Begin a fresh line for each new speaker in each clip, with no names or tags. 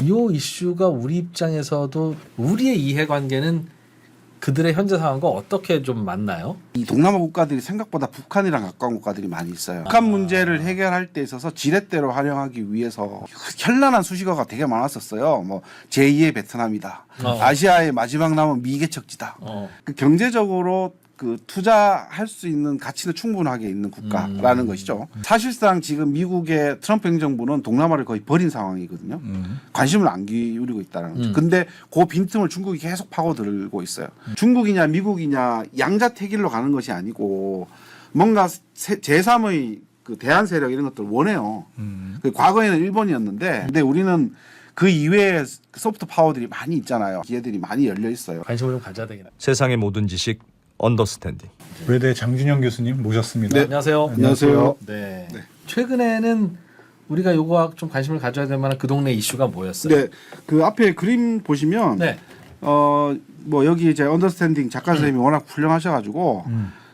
이 이슈가 우리 입장에서도 우리의 이해관계는 그들의 현재 상황과 어떻게 좀 맞나요?
이 동남아 국가들이 생각보다 북한이랑 가까운 국가들이 많이 있어요. 북한 문제를 해결할 때 있어서 지렛대로 활용하기 위해서 현란한 수식어가 되게 많았었어요. 뭐 제2의 베트남이다. 아시아의 마지막 남은 미개척지다. 그 경제적으로 그 투자할 수 있는 가치는 충분하게 있는 국가라는 것이죠. 사실상 지금 미국의 트럼프 행정부는 동남아를 거의 버린 상황이거든요. 관심을 안 기울이고 있다는 거죠. 근데 그 빈틈을 중국이 계속 파고들고 있어요. 중국이냐 미국이냐 양자택일로 가는 것이 아니고 뭔가 제3의 그 대한 세력 이런 것들을 원해요. 그 과거에는 일본이었는데 근데 우리는 그 이외에 소프트 파워들이 많이 있잖아요. 기회들이 많이 열려 있어요.
관심을 좀 가져야 되겠네.
세상의 모든 지식 언더스탠딩.
외대 장준영 교수님 모셨습니다.
네.
안녕하세요.
안녕하세요.
네.
네.
최근에는 우리가 요거 좀 관심을 가져야 될 만한 그 동네 이슈가 뭐였어요?
네, 그 앞에 그림 보시면
네.
뭐 여기 이제 언더스탠딩 작가 선생님이 워낙 훌륭하셔가지고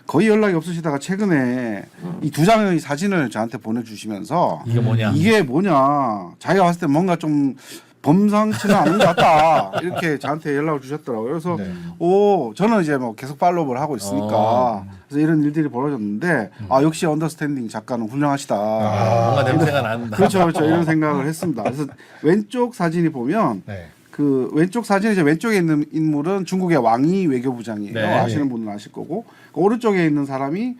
거의 연락이 없으시다가 최근에 이 두 장의 사진을 저한테 보내주시면서
이게 뭐냐?
이게 뭐냐 자기가 봤을 때 뭔가 좀 범상치는 않은 것 같다 이렇게 저한테 연락을 주셨더라고요. 그래서
네.
저는 이제 뭐 계속 팔로우를 하고 있으니까 그래서 이런 일들이 벌어졌는데 역시 언더스탠딩 작가는 훌륭하시다.
뭔가 냄새가 난다.
그렇죠. 이런 생각을 했습니다. 그래서 왼쪽 사진이 보면
네.
그 왼쪽 사진에 이제 왼쪽에 있는 인물은 중국의 왕이 외교부장이에요.
네.
아시는 분은 아실 거고 그 오른쪽에 있는 사람이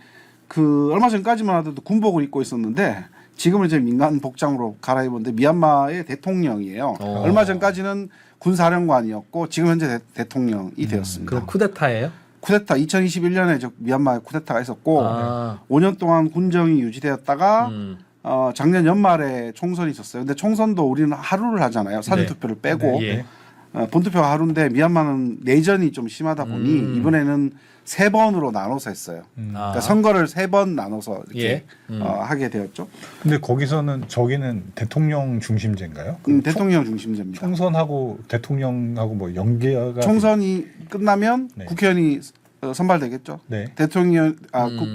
그 얼마 전까지만 하더라도 군복을 입고 있었는데 지금은 이제 민간 복장으로 갈아입었는데 미얀마의 대통령이에요. 얼마 전까지는 군사령관이었고 지금 현재 대통령이 되었습니다.
그럼 쿠데타예요?
쿠데타 2021년에 미얀마에 쿠데타가 있었고 5년 동안 군정이 유지되었다가 작년 연말에 총선이 있었어요. 근데 총선도 우리는 하루를 하잖아요. 사전투표를 빼고
네.
본투표가 하루인데 미얀마는 내전이 좀 심하다 보니 이번에는 3번으로 나눠서 했어요. 그러니까 선거를 3번 나눠서 이렇게 하게 되었죠.
근데 거기서는 저기는 대통령 중심제인가요?
대통령 중심제입니다.
총선하고 대통령하고 뭐 연계가
총선이 끝나면
네.
국회의원이 선발되겠죠.
네.
대통령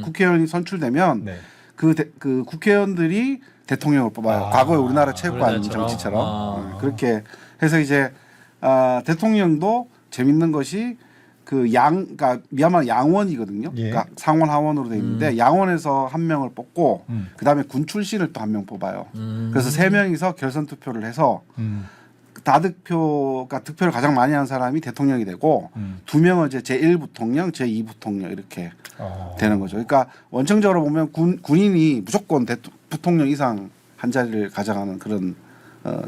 국회의원이 선출되면
네.
그 국회의원들이 대통령을 뽑아요. 과거에 우리나라 체육관
우리나라처럼?
정치처럼 그렇게 해서 이제 대통령도 재밌는 것이 그러니까 미얀마 양원이거든요.
예.
그러니까 상원 하원으로 돼 있는데 양원에서 한 명을 뽑고 그다음에 군 출신을 또 한 명 뽑아요. 그래서 3명이서 결선 투표를 해서 다득표가 득표를 가장 많이 한 사람이 대통령이 되고 2명은 이제 제1부통령, 제2부통령 이렇게 되는 거죠. 그러니까 원청적으로 보면 군인이 무조건 부통령 이상 한 자리를 가져가는 그런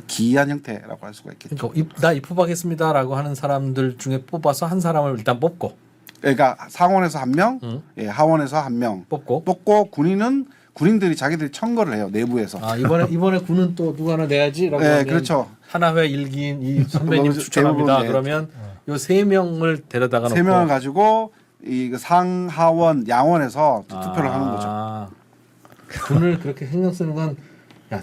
기이한 형태라고 할 수가 있겠죠.
그러니까 나 입후하겠습니다라고 하는 사람들 중에 뽑아서 한 사람을 일단 뽑고
그러니까 상원에서 한 명, 하원에서 한 명 뽑고 군인들이 자기들이 청거를 해요 내부에서.
이번에 군은 또 누가 하나 내야지라고 하면
그렇죠.
하나회 일기인 이 선배님 추천합니다. 그러면 요 3명을 데려다가 놓고
3명을 가지고 이 상하원 양원에서 투표를 하는 거죠.
군을 그렇게 신경 쓰는 건 야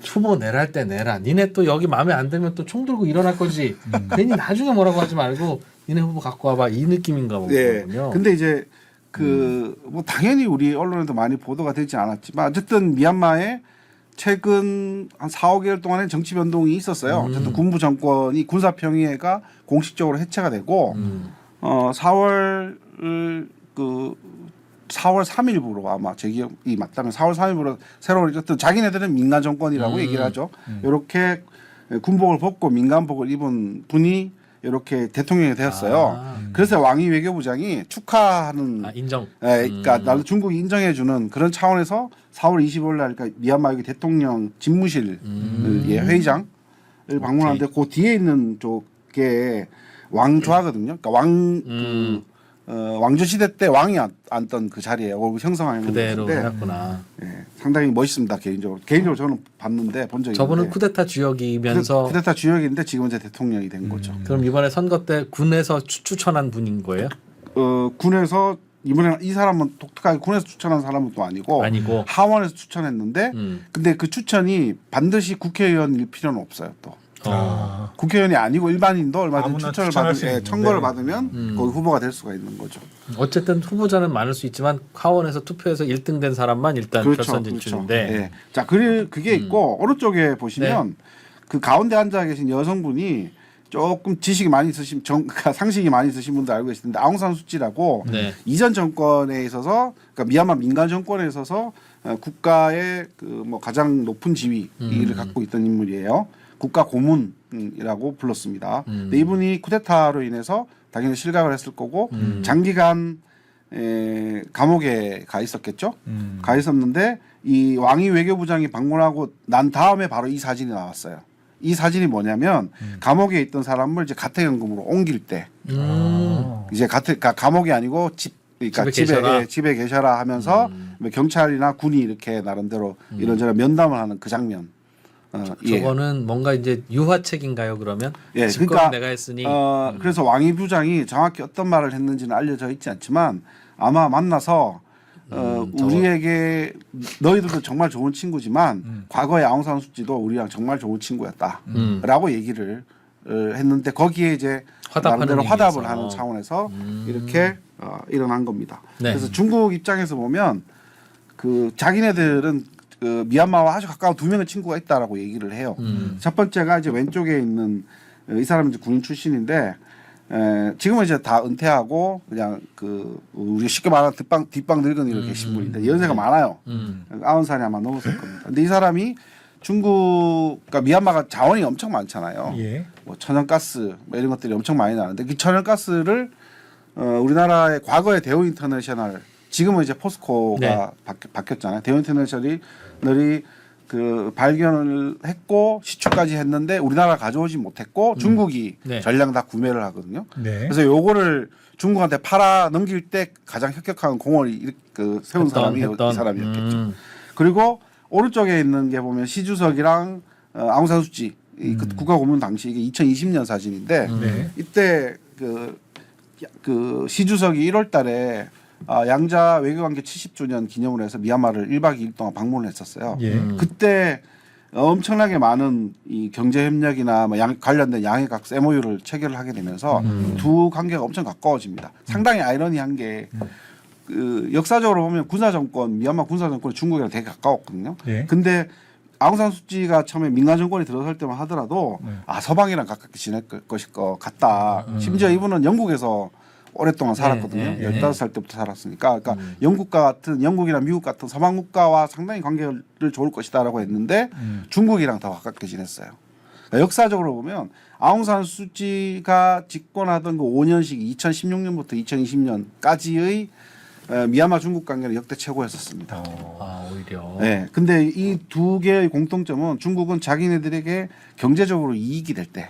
후보 내라 할 때 내라. 니네 또 여기 마음에 안 들면 또 총 들고 일어날 거지. 괜히 나중에 뭐라고 하지 말고 니네 후보 갖고 와봐 이 느낌인가 보군요.
근데 이제 뭐 당연히 우리 언론에도 많이 보도가 되지 않았지만 어쨌든 미얀마에 최근 한 4-5개월 동안에 정치 변동이 있었어요. 어쨌든 군부 정권이 군사평의회가 공식적으로 해체가 되고 4월 3일부로 아마 제 기억이 맞다면 4월 3일부로 새로 어쨌든 자기네들은 민간 정권이라고 얘기를 하죠. 이렇게 군복을 벗고 민간복을 입은 분이 이렇게 대통령이 되었어요. 그래서 왕이 외교부장이 축하하는
인정.
그러니까 나도 중국이 인정해주는 그런 차원에서 4월 25일 날 그러니까 미얀마 여기 대통령 집무실 회의장을 방문하는데 그 뒤에 있는 쪽에 왕좌거든요. 그러니까 왕조 시대 때 왕이 앉던 그 자리에 형성하는
그대로
건데
해놨구나.
상당히 멋있습니다. 개인적으로 저는 봤는데 본 적이
저분은
있는데
쿠데타 주역이면서
쿠데타 주역인데 지금 이제 대통령이 된 거죠.
그럼 이번에 선거 때 군에서 추천한 분인 거예요?
군에서 이번에 이 사람은 독특하게 군에서 추천한 사람은 또 아니고 하원에서 추천했는데 근데 그 추천이 반드시 국회의원일 필요는 없어요. 또 국회의원이 아니고 일반인도 얼마든지 추천을 받으면 청거를 받으면 거기 후보가 될 수가 있는 거죠.
어쨌든 후보자는 많을 수 있지만 하원에서 투표해서 1등 된 사람만 일단 결선 진출인데.
자, 그게 있고 오른쪽에 보시면 그 가운데 앉아 계신 여성분이 조금 지식이 많이 있으신 상식이 많이 있으신 분들 알고 계시는데 아웅산 수치라고
네.
이전 정권에 있어서 그러니까 미얀마 민간 정권에 있어서 국가의 그 뭐 가장 높은 지위를 갖고 있던 인물이에요. 국가 고문이라고 불렀습니다. 근데 이분이 쿠데타로 인해서 당연히 실각을 했을 거고 장기간 감옥에 가 있었겠죠. 가 있었는데 이 왕이 외교부장이 방문하고 난 다음에 바로 이 사진이 나왔어요. 이 사진이 뭐냐면 감옥에 있던 사람을 이제 가택연금으로 옮길 때 이제 감옥이 아니고 그러니까 집에 계셔라 하면서 경찰이나 군이 이렇게 나름대로 이런저런 면담을 하는 그 장면.
저거는 뭔가 이제 유화책인가요? 그러면
예,
집권
그러니까
내가 했으니
그래서 왕이 부장이 정확히 어떤 말을 했는지는 알려져 있지 않지만 아마 만나서 우리에게 너희들도 정말 좋은 친구지만 과거의 아웅산 수치도 우리랑 정말 좋은 친구였다라고 얘기를 했는데 거기에 이제 나름대로 화답을 하는 차원에서 이렇게 일어난 겁니다.
네.
그래서 중국 입장에서 보면 그 자기네들은 그 미얀마와 아주 가까운 두 명의 친구가 있다라고 얘기를 해요. 첫 번째가 이제 왼쪽에 있는 이 사람은 이제 군인 출신인데 지금은 이제 다 은퇴하고 그냥 그 우리 쉽게 말하는 뒷방 늙은이로 계신 분인데 연세가 많아요. 90살이 아마 넘었을 겁니다. 근데 이 사람이 그러니까 미얀마가 자원이 엄청 많잖아요.
예.
뭐 천연가스 뭐 이런 것들이 엄청 많이 나는데 그 천연가스를 우리나라의 과거의 대우 인터내셔널 지금은 이제 포스코가 바뀌었잖아요. 대우 인터내셔널이 그 발견을 했고 시추까지 했는데 우리나라 가져오지 못했고 중국이 전량 다 구매를 하거든요.
네.
그래서 요거를 중국한테 팔아 넘길 때 가장 혁혁한 공헌을 세운 사람이 이 사람이었겠죠. 그리고 오른쪽에 있는 게 보면 시 주석이랑 아웅산 수치 그 국가 고문 당시 이게 2020년 사진인데 이때 그 시 주석이 1월달에 양자 외교관계 70주년 기념을 해서 미얀마를 1박 2일 동안 방문을 했었어요.
예.
그때 엄청나게 많은 이 경제 협력이나 뭐 관련된 양해각 MOU를 체결을 하게 되면서 두 관계가 엄청 가까워집니다. 상당히 아이러니한 게 그 역사적으로 보면 군사 정권 미얀마 군사 정권이 중국이랑 되게 가까웠거든요.
예.
근데 아웅산 수치가 처음에 민간 정권이 들어설 때만 하더라도 서방이랑 가깝게 지낼 것일 것 같다. 심지어 이분은 영국에서 오랫동안 살았거든요. 15살 때부터 살았으니까. 그러니까 영국이나 미국 같은 서방 국가와 상당히 관계를 좋을 것이다라고 했는데 중국이랑 더 가깝게 지냈어요. 그러니까 역사적으로 보면 아웅산 수치가 집권하던 그 5년씩 2016년부터 2020년까지의 미얀마 중국 관계는 역대 최고였었습니다.
오히려.
네. 근데 이 두 개의 공통점은 중국은 자기네들에게 경제적으로 이익이 될 때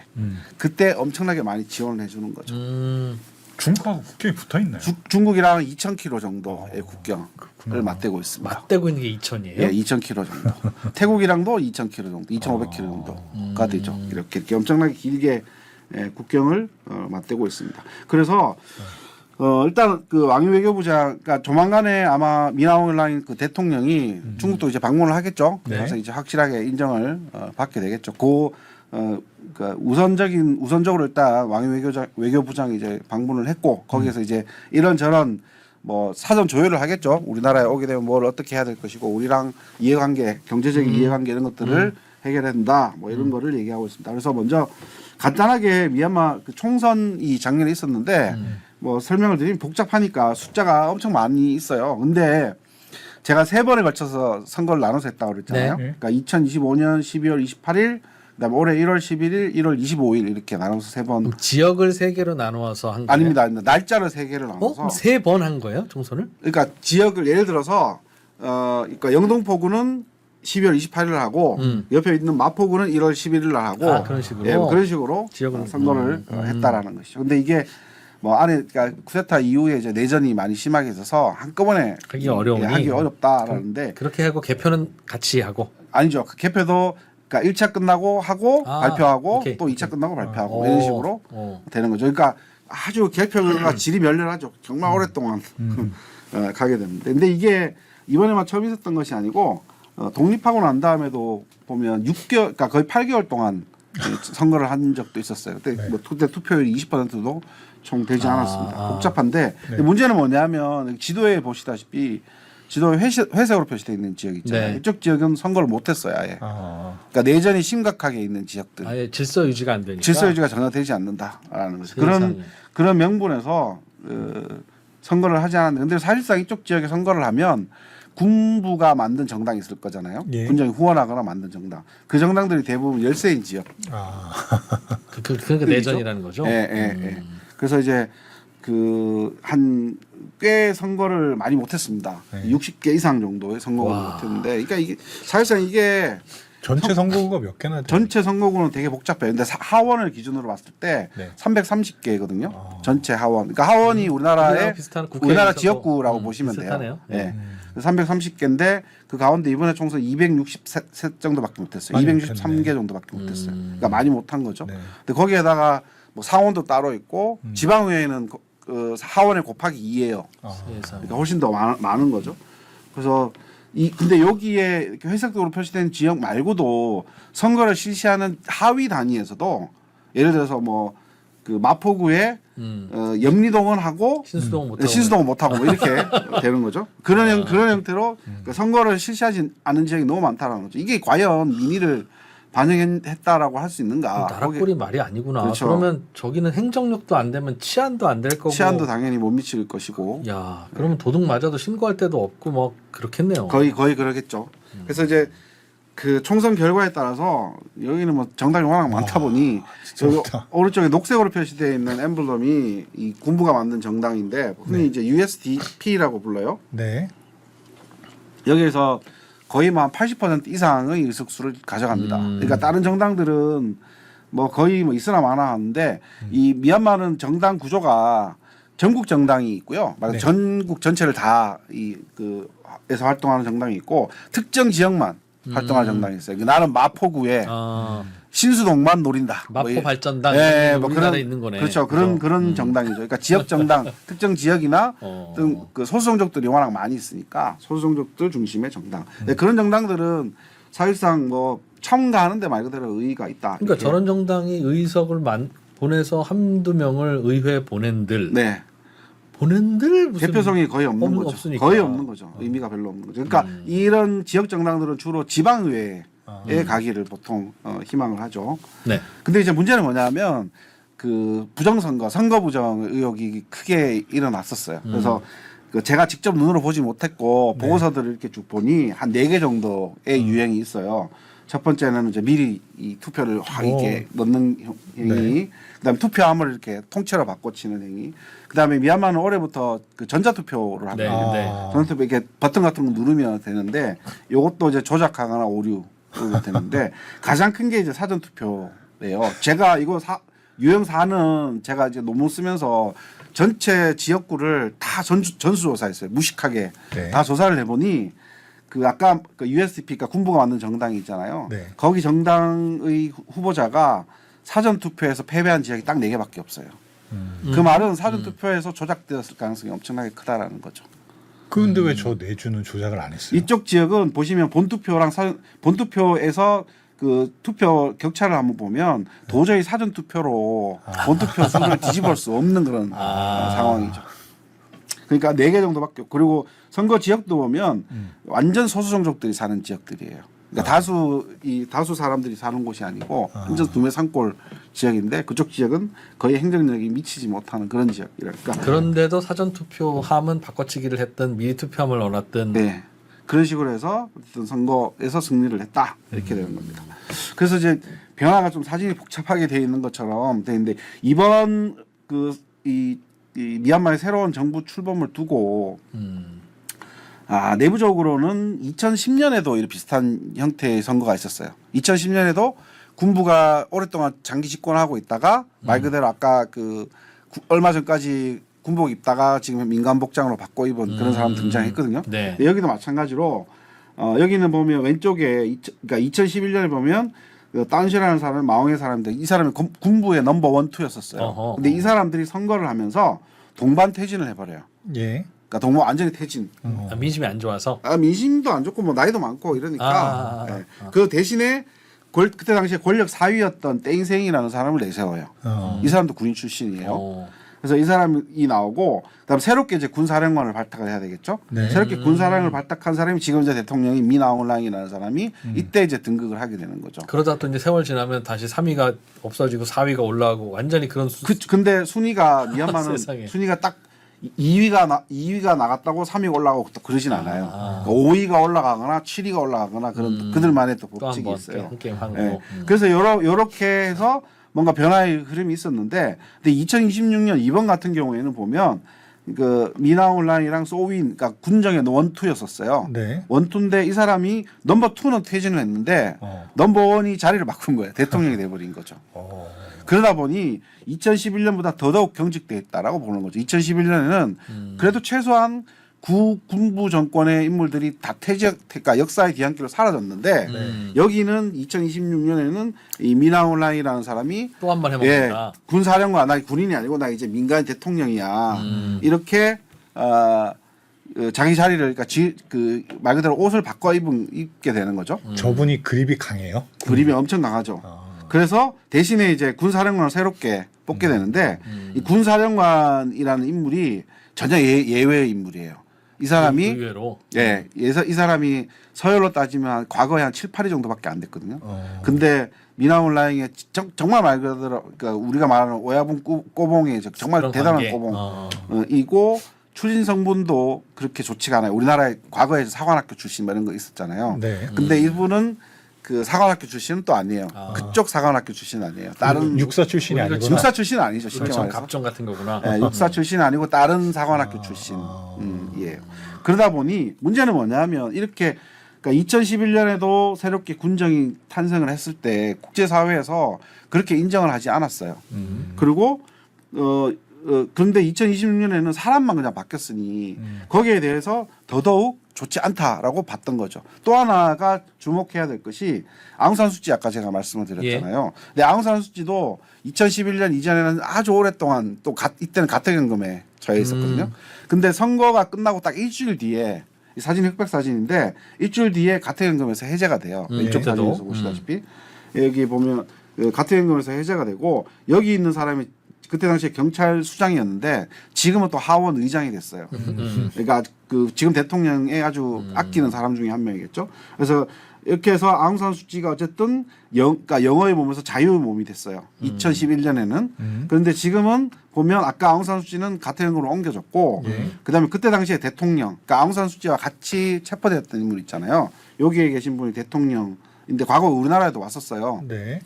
그때 엄청나게 많이 지원을 해주는 거죠.
중국하고 국경이 붙어 있나요?
중국이랑 2,000km 정도의 국경을 맞대고 있습니다.
맞대고 있는 게 2,000이에요?
예, 2,000km 정도. 태국이랑도 2,000km 정도, 2,500km 정도가 되죠. 이렇게 엄청나게 길게 국경을 맞대고 있습니다. 그래서 일단 그 왕이 외교부장, 그러니까 조만간에 아마 미나옹라인 그 대통령이 중국도 이제 방문을 하겠죠. 그래서 이제 확실하게 인정을 받게 되겠죠. 그러니까 우선적으로 일단 왕이 외교부장이 이제 방문을 했고 거기에서 이제 이런저런 뭐 사전 조율을 하겠죠. 우리나라에 오게 되면 뭘 어떻게 해야 될 것이고 우리랑 이해관계, 경제적인 이해관계 이런 것들을 해결해야 된다. 뭐 이런 거를 얘기하고 있습니다. 그래서 먼저 간단하게 미얀마 그 총선이 작년에 있었는데 뭐 설명을 드리면 복잡하니까 숫자가 엄청 많이 있어요. 근데 제가 3번에 걸쳐서 선거를 나눠서 했다고 그랬잖아요.
네.
그러니까 2025년 12월 28일 그다음에 올해 1월 11일, 1월 25일 이렇게 나눠서 3번.
지역을 3개로 나누어서 한 거예요?
아닙니다. 날짜를 3개를 나눠서.
3번 한 거예요, 총선을?
그러니까 지역을 예를 들어서 그러니까 영동포구는 12월 28일 하고 옆에 있는 마포구는 1월 11일 날 하고
그런 식으로.
예, 그런 식으로
지역을
선거를 했다라는 것이죠. 근데 이게 뭐 안에 그러니까 쿠데타 이후에 이제 내전이 많이 심하게 있어서 한꺼번에
하기 어려우니
하기 어렵다라는데
그렇게 하고 개표는 같이 하고
아니죠. 그 개표도 그러니까 1차 끝나고 하고 발표하고
오케이.
또 2차 끝나고 발표하고 이런 식으로
오.
되는 거죠. 그러니까 아주 개표가 질이 멸렬하죠. 정말 오랫동안 가게 됩니다. 근데 이게 이번에만 처음 있었던 것이 아니고 독립하고 난 다음에도 보면 6개월, 그러니까 거의 8개월 동안 선거를 한 적도 있었어요. 그때 뭐 그때 투표율이 20%도 총 되지 않았습니다. 복잡한데 문제는 뭐냐면 지도에 보시다시피 지도에 회색으로 표시되어 있는 지역 있잖아요.
네.
이쪽 지역은 선거를 못했어요, 아예.
아,
그러니까 내전이 심각하게 있는 지역들.
아예 질서 유지가 안 되니까.
질서 유지가 전혀 되지 않는다라는 거죠.
세상에.
그런 명분에서 선거를 하지 않았는데, 근데 사실상 이쪽 지역에 선거를 하면 군부가 만든 정당이 있을 거잖아요.
예.
군정이 후원하거나 만든 정당. 그 정당들이 대부분 열세인 지역.
아,
그러니까 내전이라는 거죠.
예, 예, 예. 그래서 이제 그 한 꽤 선거를 많이 못했습니다.
네.
60개 이상 정도의 선거를
와.
못했는데, 그러니까 이게 사실상 이게
전체 선거구가 몇 개나 돼요?
전체 선거구는 되게 복잡해요. 근데 하원을 기준으로 봤을 때
네.
330개거든요.
아.
전체 하원. 그러니까 하원이 우리나라의
우리나라 비슷한 국회에서도,
우리나라 지역구라고 보시면
비슷하네요.
돼요. 예. 330개인데 그 가운데 이번에 총선 263 정도밖에 못했어요.
많이
263개 정도밖에 못했어요. 그러니까 많이 못한 거죠.
네.
근데 거기에다가 뭐 상원도 따로 있고 지방의회는 그 하원에 곱하기 2예요.
아,
세상에.
그러니까 훨씬 더 많은 거죠. 그래서 근데 여기에 이렇게 회색으로 표시된 지역 말고도 선거를 실시하는 하위 단위에서도 예를 들어서 뭐 그 마포구에 염리동은 하고
신수동 못 하고.
신수동은 못 하고 뭐 이렇게 되는 거죠. 그런 형태로 그 선거를 실시하지 않은 지역이 너무 많다라는 거죠. 이게 과연 민의를 반영했다라고 할 수 있는가?
나라꼴이 말이 아니구나.
그렇죠.
그러면 저기는 행정력도 안 되면 치안도 안 될 거고.
치안도 당연히 못 미칠 것이고
야, 그러면 도둑 맞아도 신고할 데도 없고 뭐 그렇겠네요.
거의 그러겠죠. 그래서 이제 그 총선 결과에 따라서 여기는 뭐 정당이 워낙 많다 보니
진짜
여기
많다.
오른쪽에 녹색으로 표시되어 있는 엠블럼이 이 군부가 만든 정당인데 흔히 이제 USDP라고 불러요.
네.
여기에서 거의 뭐 한 80% 이상의 의석수를 가져갑니다. 그러니까 다른 정당들은 뭐 거의 뭐 있으나 마나 하는데 이 미얀마는 정당 구조가 전국 정당이 있고요. 말
네.
전국 전체를 다 에서 활동하는 정당이 있고 특정 지역만 활동하는 정당이 있어요. 나는 마포구에
아,
신수동만 노린다.
마포
뭐
발전당
예,
뭐
뭐
우리나라에
그런
있는 거네.
그렇죠. 그런 정당이죠. 그러니까 지역 정당, 특정 지역이나 어떤 그 소수종족들이 워낙 많이 있으니까 소수종족들 중심의 정당. 네, 그런 정당들은 사실상 뭐 첨가하는데 말 그대로 의의가 있다.
그러니까
이렇게.
저런 정당이 의석을 보내서 한두 명을 의회에 보낸들.
네.
보낸들 무슨
대표성이 거의 없는 거죠.
없으니까.
거의 없는 거죠. 의미가 별로 없는 거죠. 그러니까 이런 지역 정당들은 주로 지방의회에 가기를 보통 희망을 하죠.
네.
근데 이제 문제는 뭐냐면 그 부정선거, 선거 부정 의혹이 크게 일어났었어요. 그래서 그 제가 직접 눈으로 보지 못했고 보고서들을 이렇게 쭉 보니 한 4개 정도의 유형이 있어요. 첫 번째는 이제 미리 이 투표를 확 이렇게 넣는 행위, 그다음에 투표함을 이렇게 통째로 바꿔치는 행위, 그다음에 미얀마는 올해부터 그 전자투표를 하고
네,
있는데
네.
전자투표 이렇게 버튼 같은 거 누르면 되는데 이것도 이제 조작하거나 오류가 되는데 가장 큰 게 이제 사전 투표예요. 제가 이거 유형 4는 제가 이제 논문 쓰면서 전체 지역구를 다 전수조사했어요. 무식하게
네.
다 조사를 해보니 그 아까 그 USDP, 그러니까 군부가 만든 정당이 있잖아요.
네.
거기 정당의 후보자가 사전 투표에서 패배한 지역이 딱 4개밖에 없어요. 그 말은 사전 투표에서 조작되었을 가능성이 엄청나게 크다라는 거죠.
그런데 왜 저 내주는 조작을 안 했어요?
이쪽 지역은 보시면 본투표에서 그 투표 격차를 한번 보면 도저히 사전 투표로 본투표 순서를 뒤집을 수 없는 그런 상황이죠. 그러니까 4개 정도밖에 없고, 그리고 선거 지역도 보면 완전 소수종족들이 사는 지역들이에요. 그러니까 다수 사람들이 사는 곳이 아니고 완전 두메 산골 지역인데 그쪽 지역은 거의 행정력이 미치지 못하는 그런 지역이랄까.
그런데도 사전 투표함은 바꿔치기를 했던 미리 투표함을 넣어놨던.
네. 그런 식으로 해서 어쨌든 선거에서 승리를 했다 이렇게 되는 겁니다. 그래서 이제 변화가 좀 사진이 복잡하게 되어 있는 것처럼 되어 있는데 이번 이 미얀마의 새로운 정부 출범을 두고 내부적으로는 2010년에도 이런 비슷한 형태의 선거가 있었어요. 2010년에도 군부가 오랫동안 장기 집권하고 있다가 말 그대로 아까 얼마 전까지 군복 입다가 지금 민간 복장으로 바꿔 입은 그런 사람 등장했거든요.
네.
여기도 마찬가지로 여기는 보면 왼쪽에 그러니까 2011년에 보면 딴시라는 사람은 마옹의 사람인데 이 사람이 군부의 넘버 1, 2였었어요. 근데 이 사람들이 선거를 하면서 동반 퇴진을 해버려요.
예.
그러니까 동반 완전히 퇴진.
민심이 안 좋아서.
민심도 안 좋고 뭐 나이도 많고 이러니까 그 대신에 그때 당시에 권력 4위였던 땡생이라는 사람을 내세워요. 이 사람도 군인 출신이에요. 그래서 이 사람이 나오고 그다음 새롭게 이제 군사령관을 발탁을 해야 되겠죠.
네.
새롭게 군사령을 발탁한 사람이 지금 이제 대통령이 미나올랑이라는 사람이 이때 이제 등극을 하게 되는 거죠.
그러다 또 이제 세월 지나면 다시 3위가 없어지고 4위가 올라가고 완전히 그런
근데 순위가 미얀마는
세상에.
순위가 딱 2위가 나갔다고 3위가 올라가고 또 그러진 않아요. 5위가 올라가거나 7위가 올라가거나 그런 그들만의 또
또
법칙이
한번
있어요.
한 게임 한
예.
거.
그래서 요렇게 해서 뭔가 변화의 흐름이 있었는데 근데 2026년 이번 같은 경우에는 보면 그 미나올랑이랑 소윈 그러니까 군정의 원투였었어요.
네.
원투인데 이 사람이 넘버 투는 퇴진을 했는데 넘버 원이 자리를 바꾼 거예요. 대통령이 돼버린 거죠. 그러다 보니 2011년보다 더더욱 경직돼 있다라고 보는 거죠. 2011년에는 그래도 최소한 군부 정권의 인물들이 다 그러니까 역사의 뒤안길로 사라졌는데 여기는 2026년에는 이 미나올랑이라는 사람이
또 한 번 해먹는다.
군사령관 나 군인이 아니고 나 이제 민간 대통령이야 이렇게 자기 자리를 그러니까 말 그대로 옷을 바꿔 입게 되는 거죠.
저분이 그립이 강해요.
그립이 엄청 강하죠. 그래서 대신에 이제 군사령관을 새롭게 뽑게 되는데 이 군사령관이라는 인물이 전혀 예외의 인물이에요. 이 사람이
의외로.
이 사람이 서열로 따지면 과거에 한 7, 8위 정도밖에 안 됐거든요. 근데 미나올랑의 정말 말 그대로 그러니까 우리가 말하는 오야분 꼬봉이 정말
그런
대단한
관계.
꼬봉이고 추진 성분도 그렇게 좋지가 않아요. 우리나라에 과거에 사관학교 출신 뭐 이런 거 있었잖아요.
네.
근데 이분은 그 사관학교 출신은 또 아니에요. 그쪽 사관학교 출신은 아니에요. 다른
육사 출신이
우리가
아니구나.
육사 출신은 아니죠. 쉽게
그렇죠.
말해서.
갑종 같은 거구나.
예, 육사 출신은 아니고 다른 사관학교 출신. 예. 그러다 보니 문제는 뭐냐면 이렇게 그러니까 2011년에도 새롭게 군정이 탄생을 했을 때 국제사회에서 그렇게 인정을 하지 않았어요. 그리고 그런데 2026년에는 사람만 그냥 바뀌었으니 거기에 대해서 더더욱 좋지 않다라고 봤던 거죠. 또 하나가 주목해야 될 것이 아웅산수치 아까 제가 말씀을 드렸잖아요. 근데 아웅산수치도 2011년 이전에는 아주 오랫동안 또 이때는 가택연금에 처해 있었거든요. 근데 선거가 끝나고 딱 일주일 뒤에 이 사진이 흑백 사진인데 일주일 뒤에 가택연금에서 해제가 돼요. 왼쪽 사진에서 보시다시피 여기 보면 가택연금에서 해제가 되고 여기 있는 사람이 그때 당시에 경찰 수장이었는데 지금은 또 하원 의장이 됐어요. 그러니까 그 지금 대통령에 아주 아끼는 사람 중에 한 명이겠죠. 그래서 이렇게 해서 아웅산수치가 어쨌든 그러니까 영어에 보면서 자유의 몸이 됐어요. 2011년에는. 그런데 지금은 보면 아까 아웅산수치는 가택연금으로 옮겨졌고 그다음에 그때 당시에 대통령, 그러니까 아웅산수치와 같이 체포됐던 인물 있잖아요. 여기에 계신 분이 대통령인데 과거 우리나라에도 왔었어요.
네.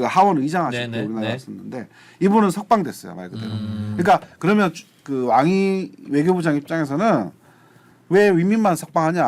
하원 의장 하실 때 우리나라에 왔었는데 이분은 석방됐어요, 말 그대로. 그러니까 그러면 그 왕이 외교부장 입장에서는 왜 위민만 석방하냐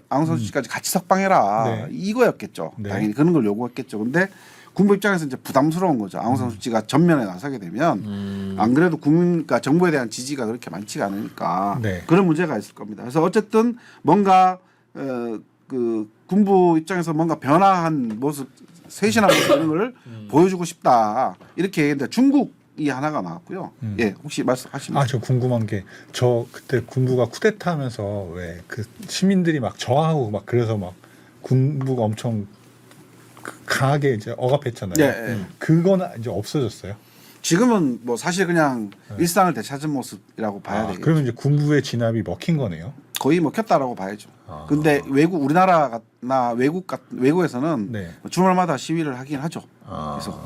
아웅산수치까지 같이 석방해라
네.
이거였겠죠.
네.
당연히 그런 걸 요구했겠죠. 근데 군부 입장에서 이제 부담스러운 거죠. 아웅산수치가 전면에 나서게 되면 안 그래도 그러니까 정부에 대한 지지가 그렇게 많지가 않으니까
네.
그런 문제가 있을 겁니다. 그래서 어쨌든 뭔가 그 군부 입장에서 뭔가 변화한 모습, 쇄신한 모습 이런 걸 보여주고 싶다 이렇게 얘기했는데 중국이 하나가 나왔고요. 예, 혹시 말씀하시면.
저 궁금한 게 저 그때 군부가 쿠데타하면서 왜 그 시민들이 막 저항하고 막 그래서 막 군부가 엄청 강하게 이제 억압했잖아요.
예.
그거는 이제 없어졌어요.
지금은 뭐 사실 그냥 일상을 되찾은 모습이라고 봐야 되겠죠.
그러면 이제 군부의 진압이 먹힌 거네요.
거의 먹혔다라고 봐야죠. 근데 우리나라나 외국에서는
네.
주말마다 시위를 하긴 하죠. 그래서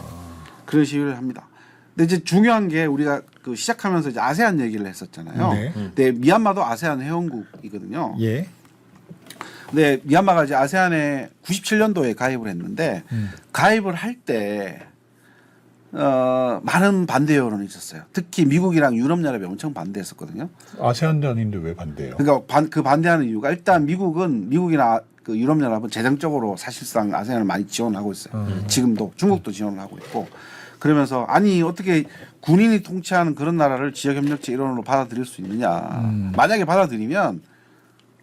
그런 시위를 합니다. 근데 이제 중요한 게 우리가 그 시작하면서 이제 아세안 얘기를 했었잖아요.
네.
근데 미얀마도 아세안 회원국이거든요.
예.
근데 미얀마가 이제 아세안에 97년도에 가입을 했는데 가입을 할 때 많은 반대 여론이 있었어요. 특히 미국이랑 유럽연합이 엄청 반대했었거든요.
아세안전인데 왜 반대해요?
그러니까 그 반대하는 이유가 일단 미국이나 그 유럽연합은 재정적으로 사실상 아세안을 많이 지원하고 있어요. 지금도 중국도 지원을 하고 있고 그러면서 아니 어떻게 군인이 통치하는 그런 나라를 지역협력체 일원으로 받아들일 수 있느냐. 만약에 받아들이면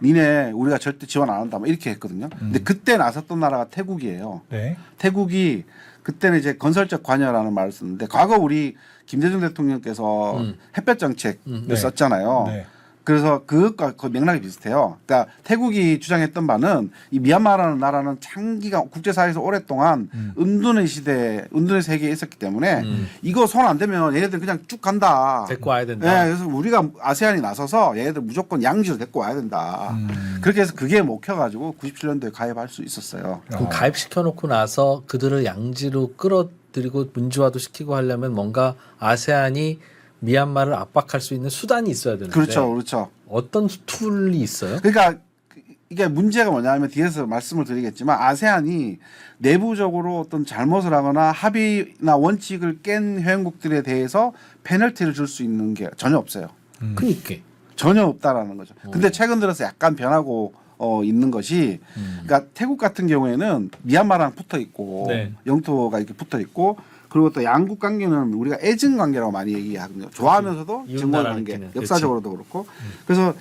니네 우리가 절대 지원 안 한다. 뭐 이렇게 했거든요. 근데 그때 나섰던 나라가 태국이에요.
네.
태국이 그때는 이제 건설적 관여라는 말을 썼는데 과거 우리 김대중 대통령께서 햇볕 정책을
네.
썼잖아요.
네.
그래서 그것과 거의 맥락이 비슷해요. 그러니까 태국이 주장했던 바는 이 미얀마라는 나라는 장기간 국제사회에서 오랫동안 은둔의 세계에 있었기 때문에 이거 손 안 대면 얘네들 그냥 쭉 간다.
데리고 와야 된다.
네, 그래서 우리가 아세안이 나서서 얘네들 무조건 양지로 데리고 와야 된다. 그렇게 해서 그게 먹혀가지고 97년도에 가입할 수 있었어요.
그 가입시켜놓고 나서 그들을 양지로 끌어들이고 민주화도 시키고 하려면 뭔가 아세안이 미얀마를 압박할 수 있는 수단이 있어야 되는데
그렇죠, 그렇죠.
어떤 툴이 있어요?
그러니까 이게 문제가 뭐냐면 뒤에서 말씀을 드리겠지만 아세안이 내부적으로 어떤 잘못을 하거나 합의나 원칙을 깬 회원국들에 대해서 페널티를 줄 수 있는 게 전혀 없어요.
그니까
전혀 없다라는 거죠. 근데 최근 들어서 약간 변하고 있는 것이 그러니까 태국 같은 경우에는 미얀마랑 붙어 있고
네.
영토가 이렇게 붙어 있고 그리고 또 양국 관계는 우리가 애증 관계라고 많이 얘기하거든요. 좋아하면서도
이웃
증오의
나라
관계,
느끼는.
역사적으로도 그렇고. 그래서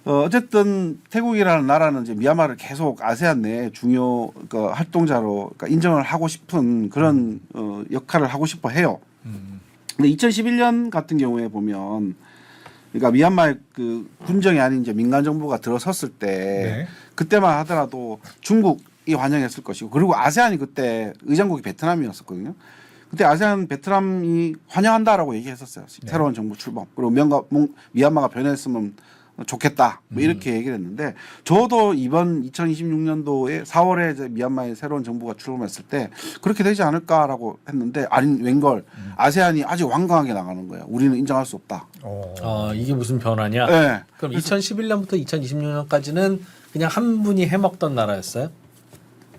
어쨌든 태국이라는 나라는 이제 미얀마를 계속 아세안 내 중요 그 활동자로 그러니까 인정을 하고 싶은 그런 역할을 하고 싶어 해요. 근데 2011년 같은 경우에 보면 그러니까 미얀마의 그 군정이 아닌 이제 민간 정부가 들어섰을 때
네.
그때만 하더라도 중국이 환영했을 것이고 그리고 아세안이 그때 의장국이 베트남이었었거든요. 그때 아세안 베트남이 환영한다라고 얘기했었어요. 새로운 정부 출범. 그리고 미얀마가 변했으면 좋겠다. 뭐 이렇게 얘기를 했는데 저도 이번 2026년도에 4월에 이제 미얀마의 새로운 정부가 출범했을 때 그렇게 되지 않을까라고 했는데 아닌 웬걸 아세안이 아주 완강하게 나가는 거예요. 우리는 인정할 수 없다.
이게 무슨 변화냐?
네.
그럼 2011년부터 2026년까지는 그냥 한 분이 해먹던 나라였어요?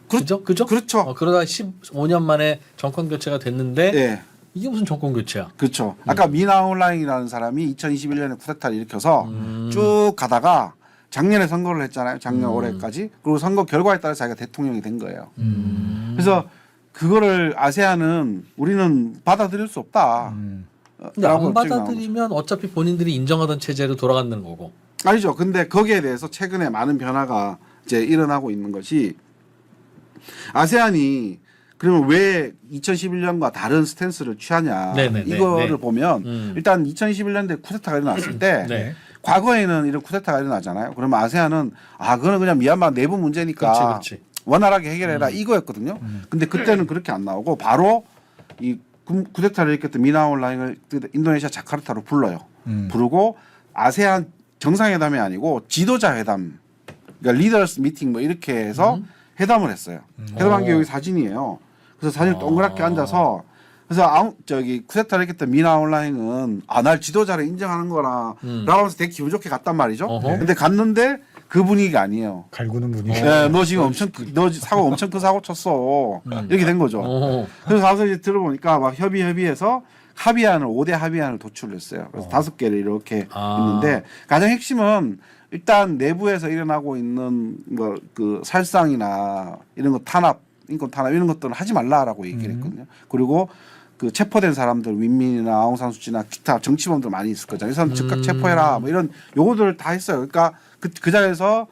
그죠? 그죠?
그렇죠.
그러다 15년 만에 정권 교체가 됐는데
네.
이게 무슨 정권 교체야?
그렇죠. 아까 미나올라잉이라는 사람이 2021년에 쿠데타를 일으켜서 쭉 가다가 작년에 선거를 했잖아요. 작년 올해까지. 그리고 선거 결과에 따라 자기가 대통령이 된 거예요. 그래서 그거를 아세안은 우리는 받아들일 수 없다.
근데 안 받아들이면 어차피 본인들이 인정하던 체제로 돌아가는 거고.
아니죠. 근데 거기에 대해서 최근에 많은 변화가 이제 일어나고 있는 것이 아세안이 그러면 왜 2011년과 다른 스탠스를 취하냐
네네네.
이거를
네.
보면 일단 2011년도에 쿠데타가 일어났을 때
네.
과거에는 이런 쿠데타가 일어나잖아요. 그러면 아세안은 그거는 그냥 미얀마 내부 문제니까
그렇지.
원활하게 해결해라 이거였거든요. 근데 그때는 그렇게 안 나오고 바로 이 쿠데타를 일으켰던 미나올라잉을 인도네시아 자카르타로 불러요. 부르고 아세안 정상회담이 아니고 지도자 회담, 그러니까 리더스 미팅 뭐 이렇게 해서 회담을 했어요. 회담한 게 여기 사진이에요. 그래서 사진 동그랗게 앉아서 그래서 쿠데타를 했던 미나올라잉은 날 지도자를 인정하는 거라 라고 하면서 되게 기분 좋게 갔단 말이죠. 근데 갔는데 그 분위기가 아니에요.
갈구는 분위기.
너 지금 너 사고 엄청 큰 사고 쳤어. 이렇게 된 거죠. 그래서 가서 이제 들어보니까 막 협의해서 합의안을 5대 합의안을 도출했어요. 그래서 5개를 이렇게 있는데 가장 핵심은 일단 내부에서 일어나고 있는 뭐 그 살상이나 이런 거 탄압, 인권 탄압 이런 것들은 하지 말라라고 얘기를 했거든요. 그리고 그 체포된 사람들 윈민이나 아웅산수치나 기타 정치범들 많이 있을 거잖아요. 이 사람 즉각 체포해라 뭐 이런 요구들을 다 했어요. 그러니까 그 자리에서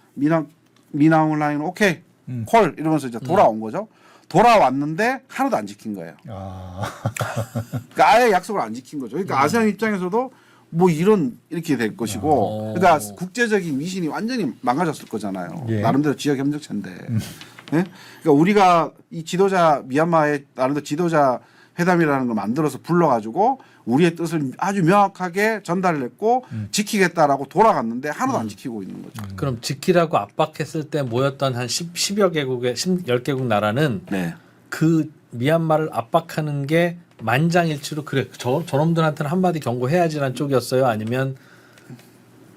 미나올라잉은 오케이 콜 이러면서 이제 돌아온 거죠. 돌아왔는데 하나도 안 지킨 거예요. 그러니까 아예 약속을 안 지킨 거죠. 그러니까 아세안 입장에서도 뭐 이렇게 될 것이고, 그러니까 국제적인 위신이 완전히 망가졌을 거잖아요.
예.
나름대로 지역 협력체인데, 예? 그러니까 우리가 이 지도자 미얀마의 나름대로 지도자 회담이라는 걸 만들어서 불러가지고 우리의 뜻을 아주 명확하게 전달을 했고 지키겠다라고 돌아갔는데 하나도 안 지키고 있는 거죠.
그럼 지키라고 압박했을 때 모였던 한 10여 개국의 10개국 나라는
네.
그 미얀마를 압박하는 게 만장일치로 그래 저놈들한테는 한마디 경고해야지라는 쪽이었어요? 아니면